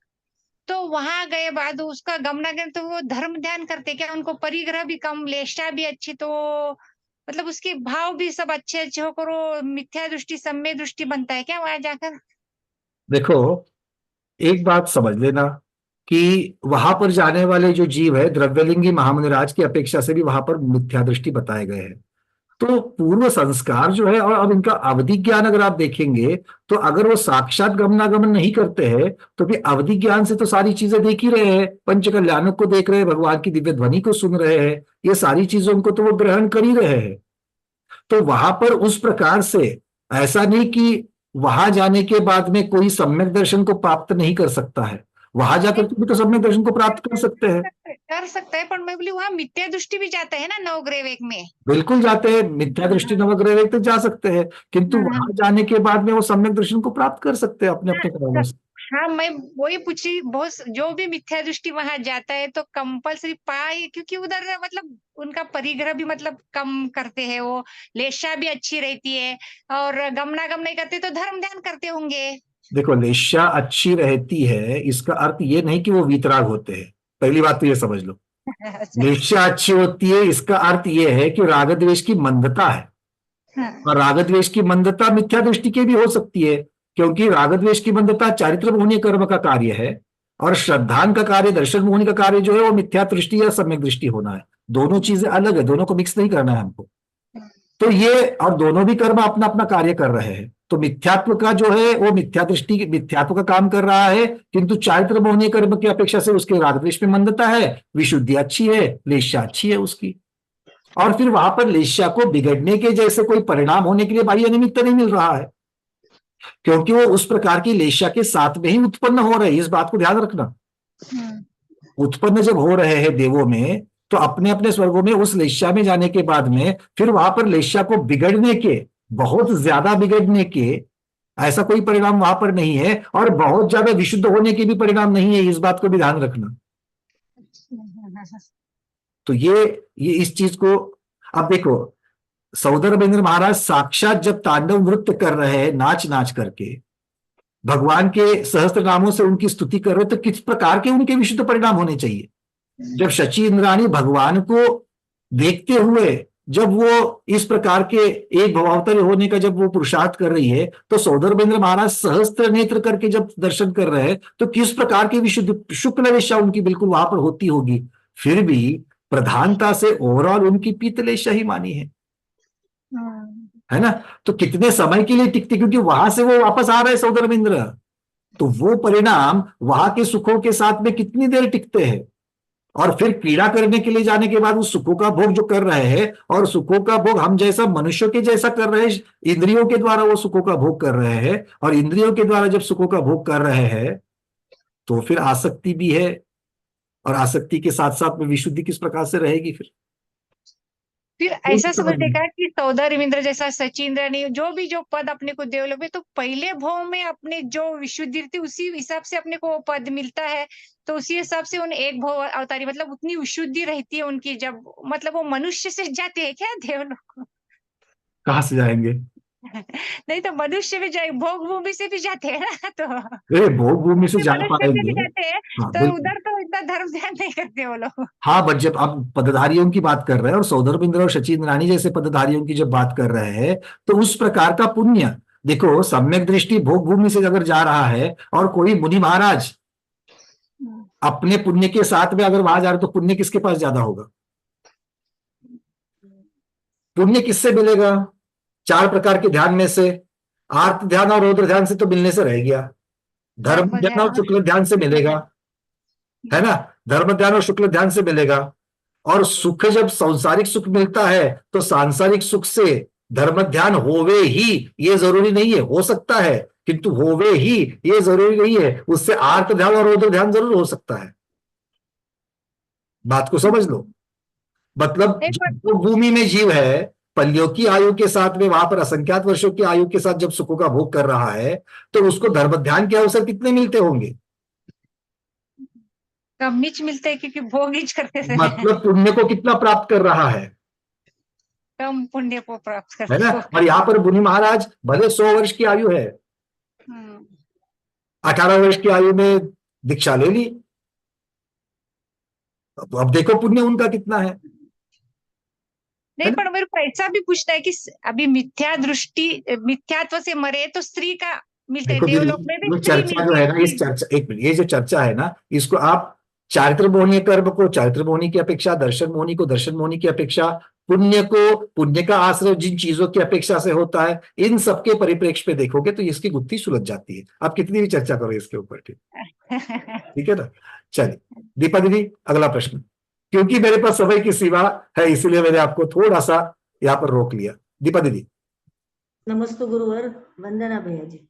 तो वहां गए बाद उसका गमनागम, तो वो धर्म ध्यान करते क्या? उनको परिग्रह भी कम, लेशा भी अच्छी, तो मतलब उसके भाव भी सब अच्छे अच्छे होकर वो मिथ्या दृष्टि सम्य दृष्टि बनता है क्या वहां जाकर? देखो, एक बात समझ लेना कि वहां पर जाने वाले जो जीव है, द्रव्यलिंगी महामुनिराज की अपेक्षा से भी वहां पर मिथ्या दृष्टि बताए गए हैं। तो पूर्व संस्कार जो है, और अब इनका अवधि ज्ञान अगर आप देखेंगे, तो अगर वो साक्षात गमनागमन नहीं करते हैं तो फिर अवधि ज्ञान से तो सारी चीजें देख ही रहे हैं, पंच कल्याणों को देख रहे हैं, भगवान की दिव्य ध्वनि को सुन रहे हैं, ये सारी चीजों को तो वो ग्रहण कर ही रहे हैं। तो वहां पर उस प्रकार से ऐसा नहीं कि वहां जाने के बाद में कोई सम्यक दर्शन को प्राप्त नहीं कर सकता है, वहां जाकर के भी तो सम्यक दर्शन को प्राप्त कर सकते हैं। कर सकता है, पर मैं बोली वहां मिथ्या दृष्टि भी जाता है ना 9 ग्रह में। बिल्कुल जाते हैं, मिथ्या दृष्टि नवग्रह तक जा सकते हैं, किंतु वहां जाने के बाद में वो सम्यक दर्शन को प्राप्त कर सकते हैं अपने अपने कारणों से। हाँ, मैं वही पूछी, बहुत जो भी मिथ्या दृष्टि वहां जाता है तो कंपल्सरी पाए, क्योंकि उधर मतलब उनका परिग्रह भी मतलब कम करते हैं, वो लेशा भी अच्छी रहती है, और गमनागम नहीं करते तो धर्म ध्यान करते होंगे। देखो, लेशा अच्छी रहती है इसका अर्थ ये नहीं कि वो वीतराग होते हैं, पहली बात तो ये समझ लो। लेशा अच्छी होती है इसका अर्थ ये है कि राग द्वेष की मंदता है, और राग द्वेष की मंदता मिथ्या दृष्टि की भी हो सकती है, क्योंकि राग द्वेष की मंदता चारित्र मोहनीय कर्म का कार्य है, और श्रद्धान का कार्य, दर्शन मोहनी का कार्य जो है वो मिथ्या दृष्टि या सम्यक दृष्टि होना है। दोनों चीजें अलग है, दोनों को मिक्स नहीं करना है हमको। तो ये, और दोनों भी कर्म अपना अपना कार्य कर रहे हैं, तो मिथ्यात्व का जो है वो मिथ्या दृष्टि, मिथ्यात्व का काम कर रहा है, किंतु चारित्र मोहनीय कर्म की अपेक्षा से उसके राग द्वेष में मंदता है, विशुद्धि अच्छी है, लेशा अच्छी है उसकी, और फिर वहां पर लेशा को बिगड़ने के जैसे कोई परिणाम होने के लिए बाह्य निमित्त नहीं मिल रहा है, क्योंकि वो उस प्रकार की लेशा के साथ में ही उत्पन्न हो रहे हैं। इस बात को ध्यान रखना, उत्पन्न जब हो रहे हैं देवों में, तो अपने अपने स्वर्गों में उस लेशा में जाने के बाद में फिर वहां पर लेशा को बिगड़ने के, बहुत ज्यादा बिगड़ने के ऐसा कोई परिणाम वहां पर नहीं है, और बहुत ज्यादा विशुद्ध होने के भी परिणाम नहीं है, इस बात को भी ध्यान रखना। तो ये इस चीज को, अब देखो, सौंदर्येंद्र महाराज साक्षात जब तांडव नृत्य कर रहे हैं, नाच नाच करके भगवान के सहस्त्र नामों से उनकी स्तुति कर रहे, तो किस प्रकार के उनके विशुद्ध परिणाम होने चाहिए। जब शची इंद्राणी भगवान को देखते हुए जब वो इस प्रकार के एक भवावतारी होने का जब वो पुरुषार्थ कर रही है, तो सौंदरबेंद्र महाराज सहस्त्र नेत्र करके जब दर्शन कर रहे हैं, तो किस प्रकार की विशुद्ध शुक्ल वेश्या उनकी बिल्कुल वहां पर होती होगी। फिर भी प्रधानता से ओवरऑल उनकी पीतलेशा ही मानी है ना। तो कितने समय के लिए टिकते, क्योंकि वहां से वो वापस आ रहे हैं सौंदरबेंद्र, तो वो परिणाम वहां के सुखों के साथ में कितनी देर टिकते हैं। और फिर क्रीड़ा करने के लिए जाने के बाद उस सुखों का भोग जो कर रहे हैं, और सुखों का भोग हम जैसा मनुष्यों के जैसा कर रहे हैं, इंद्रियों के द्वारा वो सुखों का भोग कर रहे हैं, और इंद्रियों के द्वारा जब सुखों का भोग कर रहे हैं, तो फिर आसक्ति भी है, और आसक्ति के साथ साथ में विशुद्धि किस प्रकार से रहेगी। फिर ऐसा समझ देखा कि सौंदर्येंद्र जैसा सचिन रानी जो पद अपने को देवलोक में, तो पहले भाव में अपने जो विशुद्धि थी उसी हिसाब से अपने को वो पद मिलता है, तो उसी हिसाब से उन एक भाव अवतारी मतलब उतनी विशुद्धि रहती है उनकी, जब मतलब वो मनुष्य से जाते हैं क्या देवलोक? कहाँ से जाएंगे? नहीं तो मनुष्य भी जाए, भोग भूमि से भी जाते हैं ना, तो भोग भूमि से जा मनुष्य से भी पाएंगे। जाते हैं, हाँ, तो उधर तो इतना धर्म ध्यान नहीं करते वो लोग। हाँ, बट जब आप पदधारियों की बात कर रहे हैं और सौंदरबेंद्र और सचिन रानी जैसे पदधारियों की जब बात कर रहे हैं, तो उस प्रकार का पुण्य देखो, सम्यक दृष्टि भोग भूमि से अगर जा रहा है, और कोई मुनि महाराज अपने पुण्य के साथ में अगर वहां जा रहे, तो पुण्य किसके पास ज्यादा होगा? पुण्य किससे मिलेगा? 4 प्रकार के ध्यान में से आर्त ध्यान और रौद्र ध्यान से तो मिलने से रह गया, धर्म ध्यान और शुक्ल ध्यान से मिलेगा, है ना। धर्म ध्यान और शुक्ल ध्यान से मिलेगा। और सुख जब सांसारिक सुख मिलता है, तो सांसारिक सुख से धर्म ध्यान होवे ही ये जरूरी नहीं है, हो सकता है, किंतु होवे ही ये जरूरी नहीं है, उससे आर्त ध्यान और रौद्र ध्यान जरूर हो सकता है। बात को समझ लो। मतलब जो भूमि में जीव है, पल्लियों की आयु के साथ में वहां पर असंख्यात वर्षों की आयु के साथ जब सुखों का भोग कर रहा है, तो उसको धर्म ध्यान के अवसर कितने मिलते होंगे? कम नीच मिलते हैं, क्योंकि भोग नीच करते हैं। मतलब पुण्य को कितना प्राप्त कर रहा है? कम पुण्य को प्राप्त है करते ना। हो। और यहाँ पर मुनि महाराज भले 100 वर्ष की आयु है, 18 वर्ष की आयु में दीक्षा ले ली, अब देखो पुण्य उनका कितना है। नहीं, पर मेरे को ऐसा भी पूछना है कि अभी मिथ्यात्व से मरे तो स्त्री का मिलता है, देखो देवलोक में भी ये स्त्री चर्चा जो मिलती है ना, इस चर्चा, एक मिनट, ये जो चर्चा है ना, इसको आप चारित्र मोहनीय कर्म को चारित्र मोहनी की अपेक्षा, दर्शन मोहनी को दर्शन मोहनी की अपेक्षा, पुण्य को पुण्य का आश्रय जिन चीजों की अपेक्षा से होता है, इन सबके परिप्रेक्ष्य पे देखोगे तो इसकी गुत्थी सुलझ जाती है। आप कितनी भी चर्चा करो इसके ऊपर, ठीक है ना। चलिए दीपा दीदी, अगला प्रश्न, क्योंकि मेरे पास समय की सीमा है इसलिए मैंने आपको थोड़ा सा यहाँ पर रोक लिया। दीपा दीदी। नमस्ते गुरुवर, वंदना भैया जी।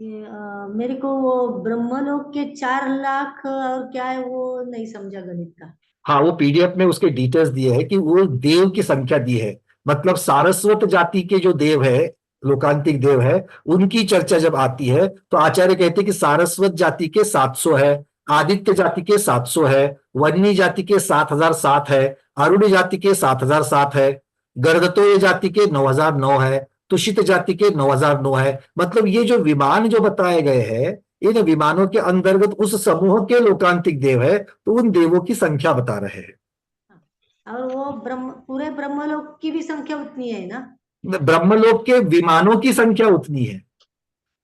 मेरे को वो ब्रह्मलोक के 4 लाख और क्या है वो नहीं समझा गणित का। हाँ, वो पीडीएफ में उसके डिटेल्स दिए हैं कि वो देव की संख्या दी है, मतलब सारस्वत जाति के जो देव है, लोकांतिक देव है, उनकी चर्चा जब आती है तो आचार्य कहते हैं कि सारस्वत जाति के 700 है, आदित्य जाति के 700 है, वन्नी जाति के 7007 है, अरुण जाति के 7007 है, गर्दतोय जाति के 9009 है, तुषित जाति के 9009 है। मतलब ये जो विमान जो बताए गए हैं, इन विमानों के अंतर्गत उस समूह के लोकांतिक देव है, तो उन देवों की संख्या बता रहे हैं। और वो पूरे ब्रह्मलोक की भी संख्या उतनी है ना? ब्रह्मलोक के विमानों की संख्या उतनी है।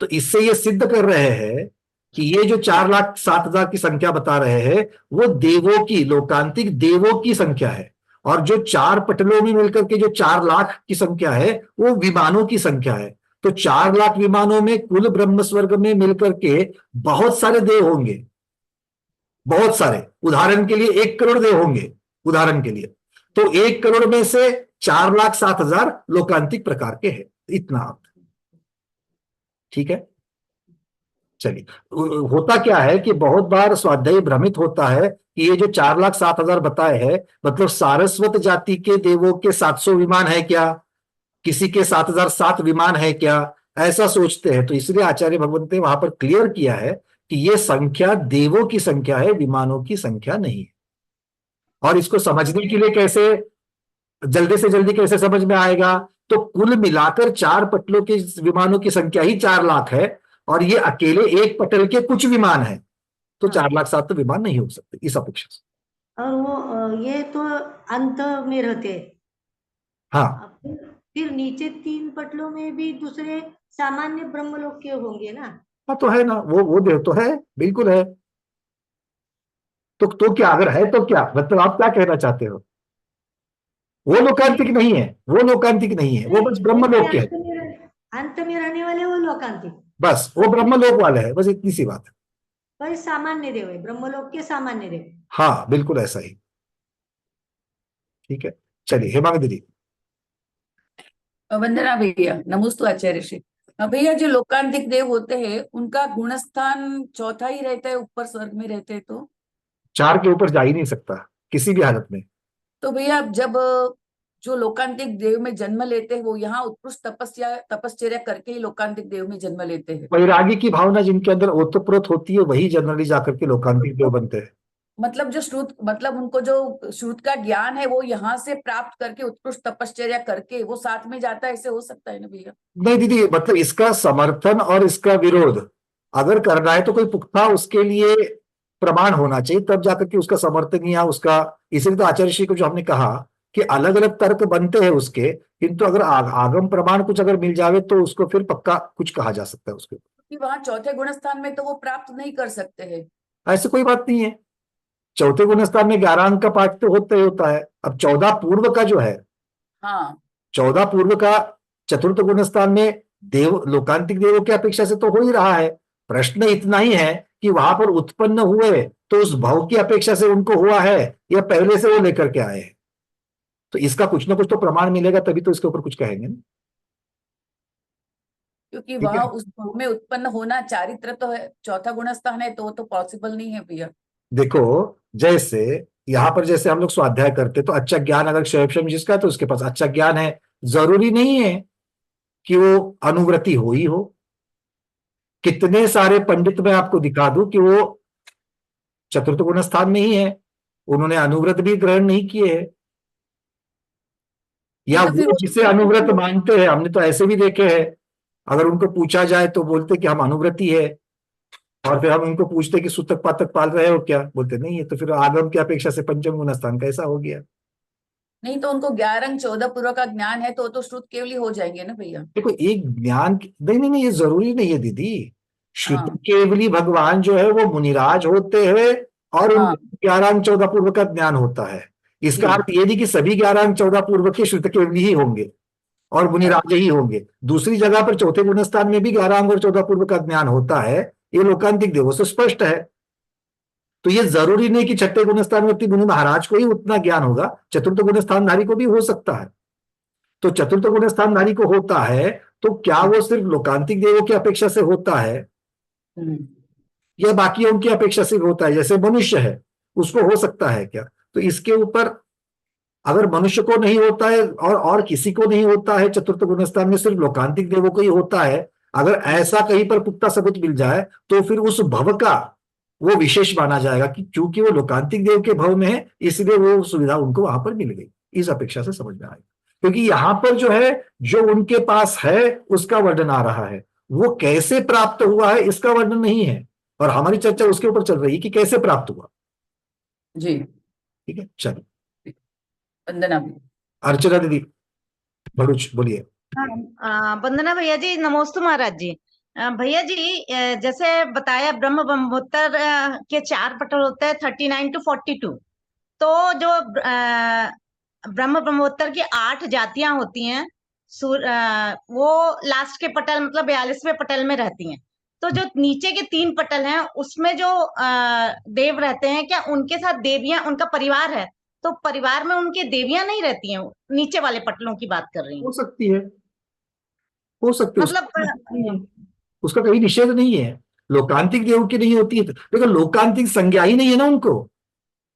तो इससे ये सिद्ध कर रहे हैं कि ये जो 4,07,000 की संख्या बता रहे हैं, वो देवों की, लोकांतिक देवों की संख्या है। और जो 4 पटलों में मिलकर के जो 4 लाख की संख्या है, वो विमानों की संख्या है। तो 4 लाख विमानों में कुल ब्रह्म स्वर्ग में मिलकर के बहुत सारे देव होंगे, बहुत सारे। उदाहरण के लिए 1 करोड़ देव होंगे, उदाहरण के लिए। तो 1 करोड़ में से 4,07,000 लोकांतिक प्रकार के हैं, इतना आप, ठीक है। चलिए, होता क्या है कि बहुत बार स्वाध्यायी भ्रमित होता है कि ये जो 4,07,000 बताए हैं, मतलब सारस्वत जाति के देवों के 700 विमान है क्या, किसी के 7,007 विमान है क्या, ऐसा सोचते हैं। तो इसलिए आचार्य भगवंत ने वहां पर क्लियर किया है कि ये संख्या देवों की संख्या है, विमानों की संख्या नहीं है। और इसको समझने के लिए कैसे, जल्दी से जल्दी कैसे समझ में आएगा, तो कुल मिलाकर 4 पटलों के विमानों की संख्या ही 4 लाख है, और ये अकेले एक पटल के कुछ विमान है, तो 4,07,000 तो विमान नहीं हो सकते इस अपेक्षा से। और वो ये तो अंत में रहते हैं, हाँ फिर नीचे 3 पटलों में भी दूसरे सामान्य ब्रह्मलोक के होंगे ना? हाँ, तो है ना, वो देव तो है, बिल्कुल है। तो क्या, अगर है तो क्या मतलब, आप क्या कहना चाहते हो? वो लोकांतिक नहीं है, वो लोकांतिक नहीं है, वो बस ब्रह्मलोक के है। अंत में रहने वाले वो लोकांतिक, बस वो ब्रह्मलोक वाले है, बस इतनी सी बात है। पर सामान्य देव है, ब्रह्मलोक के सामान्य देव। हाँ बिल्कुल ऐसा ही। ठीक है, चलिए हेमांग दीदी। वंदना भैया, नमोस्तु आचार्य श्री। भैया, जो लोकांतिक देव होते हैं उनका गुणस्थान चौथा ही रहता है, ऊपर स्वर्ग में रहते हैं तो 4 के ऊपर जा ही नहीं सकता किसी भी हालत में। तो भैया, जब जो लोकांतिक देव में जन्म लेते हैं वो यहाँ उत्कृष्ट तपस्या करके ही लोकांतिक देव में जन्म लेते हैं। वैरागी की भावना जिनके अंदर ओतप्रोत होती है वही जनरली जाकर के लोकांतिक देव बनते हैं। मतलब जो श्रुत, मतलब उनको जो श्रुत का ज्ञान है वो यहाँ से प्राप्त करके उत्कृष्ट तपस्या करके वो साथ में जाता है, ऐसे हो सकता है ना भैया? नहीं दीदी, मतलब इसका समर्थन और इसका विरोध अगर करना है तो कोई पुख्ता उसके लिए प्रमाण होना चाहिए, तब जाकर के उसका समर्थन या उसका, इसलिए तो आचार्य श्री को जो हमने कहा कि अलग अलग तर्क बनते हैं उसके, किंतु अगर आगम प्रमाण कुछ अगर मिल जावे तो उसको फिर पक्का कुछ कहा जा सकता है उसके। क्योंकि वहां चौथे गुण स्थान में तो वो प्राप्त नहीं कर सकते हैं। ऐसे कोई बात नहीं है, चौथे गुण स्थान में 11 अंक का पाठ तो होता ही होता है। अब 14 पूर्व का जो है, हाँ 14 पूर्व का चतुर्थ गुण स्थान में देव, लोकांतिक देवों की अपेक्षा से तो हो ही रहा है। प्रश्न इतना ही है कि वहां पर उत्पन्न हुए तो उस भाव की अपेक्षा से उनको हुआ है या पहले से वो लेकर के आए हैं। तो इसका कुछ ना कुछ तो प्रमाण मिलेगा, तभी तो इसके ऊपर कुछ कहेंगे ना। क्योंकि ठीक है, वहां उस भाव में उत्पन्न होना चारित्र तो है, चौथा गुण स्थान है, तो वो तो पॉसिबल नहीं है भैया। देखो जैसे यहां पर जैसे हम लोग स्वाध्याय करते तो अच्छा ज्ञान अगर क्षयक्षम जिसका है तो उसके पास अच्छा ज्ञान है, जरूरी नहीं है कि वो अनुवृत्ति हो ही हो। कितने सारे पंडित मैं आपको दिखा दूं कि वो चतुर्थ गुण स्थान में ही है, उन्होंने अनुव्रत भी ग्रहण नहीं किए हैं, या तो फिर वो जिसे अनुव्रत मानते हैं, हमने तो ऐसे भी देखे हैं। अगर उनको पूछा जाए तो बोलते कि हम अनुव्रती है, और फिर हम उनको पूछते कि सूतक पातक पाल रहे हो क्या, बोलते नहीं है। तो फिर आगम की अपेक्षा से पंचम गुण स्थान कैसा हो गया? नहीं तो उनको 11 अंक 14 पूर्व का ज्ञान है तो श्रुत केवली हो जाएंगे ना भैया। देखो एक ज्ञान नहीं नहीं नहीं, ये जरूरी नहीं है दीदी। श्रुत हाँ केवली भगवान जो है वो मुनिराज होते हैं और हाँ उनको 11 अंक 14 पूर्व का ज्ञान होता है। इसका जी। अर्थ ये नहीं कि सभी 11 अंक 14 पूर्व के श्रुत केवली ही होंगे और मुनिराज ही होंगे। दूसरी जगह पर चौथे गुण स्थान में भी 11 अंक और 14 पूर्व का ज्ञान होता है, ये लोकांतिक देवों से स्पष्ट है। तो ये जरूरी नहीं कि छठे गुण स्थान व्यक्ति मुनि महाराज को ही उतना ज्ञान होगा, चतुर्थ गुण स्थानधारी को भी हो सकता है। तो चतुर्थ गुण स्थानधारी को होता है तो क्या वो सिर्फ लोकांतिक देवों की अपेक्षा से होता है या बाकियों की अपेक्षा से होता है? जैसे मनुष्य है उसको हो सकता है क्या? तो इसके ऊपर अगर मनुष्य को नहीं होता है और किसी को नहीं होता है चतुर्थ गुण स्थान में, सिर्फ लोकांतिक देवों को ही होता है, अगर ऐसा कहीं पर पुख्ता सबूत मिल जाए तो फिर उस भव का वो विशेष माना जाएगा कि क्योंकि वो लोकांतिक देव के भव में है इसलिए वो सुविधा उनको वहां पर मिल गई। इस अपेक्षा से समझ में आएगा, क्योंकि यहां पर जो है जो उनके पास है उसका वर्णन आ रहा है, वो कैसे प्राप्त हुआ है इसका वर्णन नहीं है। और हमारी चर्चा उसके ऊपर चल रही है कि कैसे प्राप्त हुआ। जी ठीक है, चलो वंदना भी। अर्चना दीदी भरूच बोलिए। वंदना भैया जी, नमोस्तु महाराज जी। भैया जी, जैसे बताया ब्रह्म ब्रह्मोत्तर के 4 पटल होते हैं 39 to 42। तो जो ब्रह्म ब्रह्मोत्तर की 8 जातियां होती हैं, वो लास्ट के पटल मतलब 42वें पटल में रहती हैं। तो जो नीचे के 3 पटल हैं उसमें जो देव रहते हैं, क्या उनके साथ देवियां, उनका परिवार है तो परिवार में उनके देवियां नहीं रहती हैं? नीचे वाले पटलों की बात कर रही हूँ। हो सकती है, हो सकती है, मतलब उसका कहीं निषेध नहीं है। लोकांतिक देव की नहीं होती है देखो, लोकांतिक संज्ञा ही नहीं है ना उनको,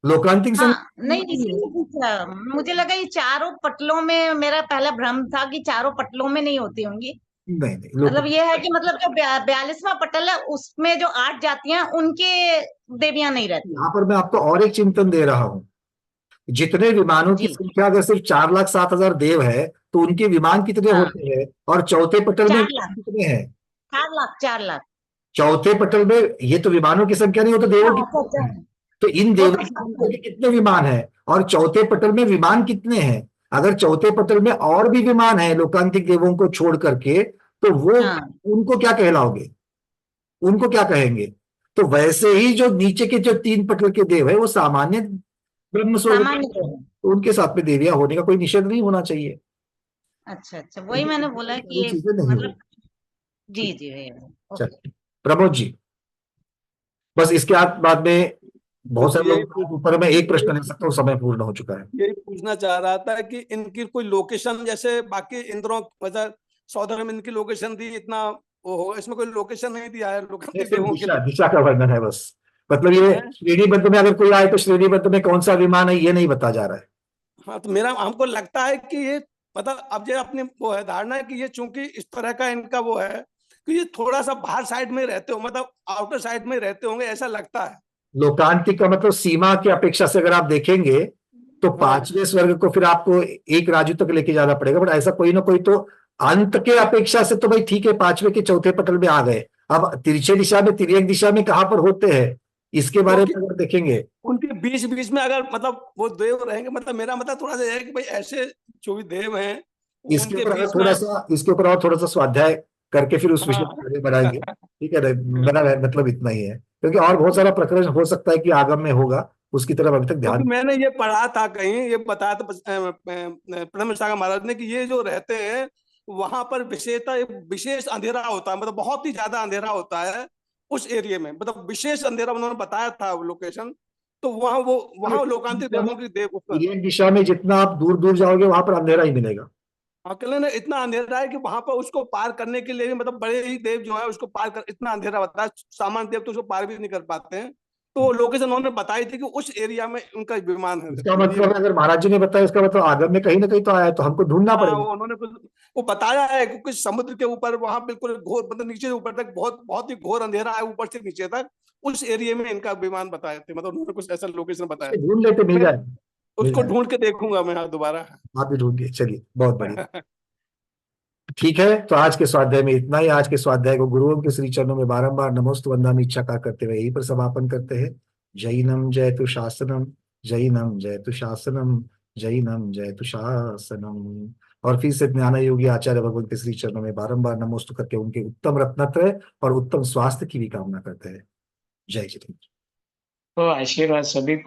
लोकांतिक हाँ, संज्ञा नहीं इसीलिए पूछा। मुझे लगा ये चारों पटलों में, मेरा पहला भ्रम था कि चारों पटलों में नहीं होती होंगी। नहीं नहीं, मतलब ये है कि मतलब जो 42वां पटल है उसमें जो 8 जातियां, उनके देवियां नहीं रहती। यहाँ पर मैं आपको और एक चिंतन दे रहा हूं। जितने विमानों की जी, संख्या अगर सिर्फ 4,07,000 देव है तो उनके विमान कितने हाँ, होते हैं? और चौथे पटल में 4 लाख, कितने हैं? 4 लाख, 4 लाख। चौथे पटल में ये तो विमानों की संख्या नहीं, हो तो देवों की अच्छा संख्या अच्छा, है। तो इन वो देवों तो की संख्या के कितने विमान है और चौथे पटल में विमान कितने हैं? अगर चौथे पटल में और भी विमान है लोकांतिक देवों को छोड़ करके, तो वो हाँ उनको क्या कहलाओगे, उनको क्या कहेंगे? तो वैसे ही जो नीचे के जो 3 पटल के देव है वो सामान्य ब्रह्म स्वर्ग, सामान्य देव है। तो उनके साथ में देवियां होने का कोई निषेध नहीं होना चाहिए। अच्छा अच्छा, वही मैंने बोला कि ये ये चीजें नहीं मतलब होगी। जी जी भैया। ओके। चलिए प्रमोद जी, बस इसके बाद में बहुत बस सारे यही लोग ऊपर में एक प्रश्न ले सकते हो, समय पूर्ण हो चुका है। यही पूछना चाह रहा था कि इनकी कोई लोकेशन, जैसे बाकी इंद्रों मतलब सौदर में इनकी लोकेशन दी, इतना वो हो, इसमें कोई लोकेशन नहीं दिया है ये लोकांतिक सिर्फ देवों के दिशा दिशा का वर्णन है बस। मतलब ये हैं? श्रेणीबद्ध में अगर कोई आए तो श्रेणीबद्ध में कौन सा विमान है ये नहीं बता जा रहा है। हाँ, तो मेरा हमको लगता है कि ये मतलब अब जो अपनी वो है धारणा है कि ये चूंकि इस तरह का इनका वो है कि ये थोड़ा सा बाहर साइड में रहते हो, मतलब आउटर साइड में रहते होंगे, ऐसा लगता है। लोकांतिक का मतलब सीमा की अपेक्षा से अगर आप देखेंगे तो हाँ। 5वें स्वर्ग को फिर आपको एक राजू तक लेके जाना पड़ेगा, बट ऐसा कोई ना कोई तो अंत के अपेक्षा से तो भाई ठीक है 5वें के चौथे पटल में आ गए। अब तिरछे दिशा में तिर्यक दिशा में कहां पर होते हैं इसके बारे में अगर देखेंगे, उनके बीच बीच में अगर मतलब वो देव रहेंगे, मतलब मेरा मतलब थोड़ा सा है कि भाई ऐसे जो भी देव हैं इसके उनके ऊपर अगर बीच थोड़ा में सा इसके ऊपर और थोड़ा सा स्वाध्याय करके फिर उस विषय हाँ। को आगे बढ़ाएंगे, ठीक है ना? मेरा मतलब इतना ही है, क्योंकि और बहुत सारा प्रकरण हो सकता है कि आगम में होगा, उसकी तरफ अभी तक क्योंकि ध्यान। मैंने ये पढ़ा था कहीं, ये बताया था प्रणब सागर महाराज ने कि ये जो रहते हैं वहां पर विशेष अंधेरा होता है, मतलब बहुत ही ज्यादा अंधेरा होता है उस एरिया में, मतलब विशेष अंधेरा उन्होंने बताया था लोकेशन। तो वहां लोकांतिक देवों की देव तिर्यक दिशा में जितना आप दूर दूर जाओगे वहां पर अंधेरा ही मिलेगा। अकेले ने इतना अंधेरा है कि वहां पर उसको पार करने के लिए भी मतलब बड़े ही देव जो है उसको पार कर, इतना अंधेरा होता है, सामान्य देव तो उसको पार भी नहीं कर पाते हैं। तो लोकेशन उन्होंने बताई थी कि उस एरिया में उनका विमान है। इसका मतलब अगर महाराज जी ने बताया इसका मतलब आगम में कहीं ना कहीं तो आया है, तो हमको ढूंढना हाँ, पड़ेगा। वो उन्होंने वो बताया है कि कुछ समुद्र के ऊपर वहां बिल्कुल घोर, मतलब नीचे से ऊपर तक बहुत बहुत ही घोर अंधेरा है, ऊपर से नीचे तक उस एरिया में इनका विमान बताए थे, मतलब उन्होंने कुछ ऐसा लोकेशन बताया था। ढूंढ लेते मिल मैं जाए, मिल उसको जाए। ढूंढ के देखूंगा मैं हाँ दोबारा। आप भी ढूंढिए, चलिए बहुत बढ़िया। ठीक है, तो आज के स्वाध्याय में इतना ही। आज के स्वाध्याय को गुरुओं के श्री चरणों में बारंबार नमोस्तु वंदनामि इच्छा करते हुए यहीं पर समापन करते हैं। जैनम जयतु शासनम, जैनम जयतु शासनम, जैनम जयतु शासनम। और फिर से ज्ञान योगी आचार्य भगवान के श्री चरणों में बारंबार नमोस्तु करके उनके उत्तम रत्नत्रय और उत्तम स्वास्थ्य की भी कामना करते हैं। जय श्री। तो आशीर्वाद सभी पर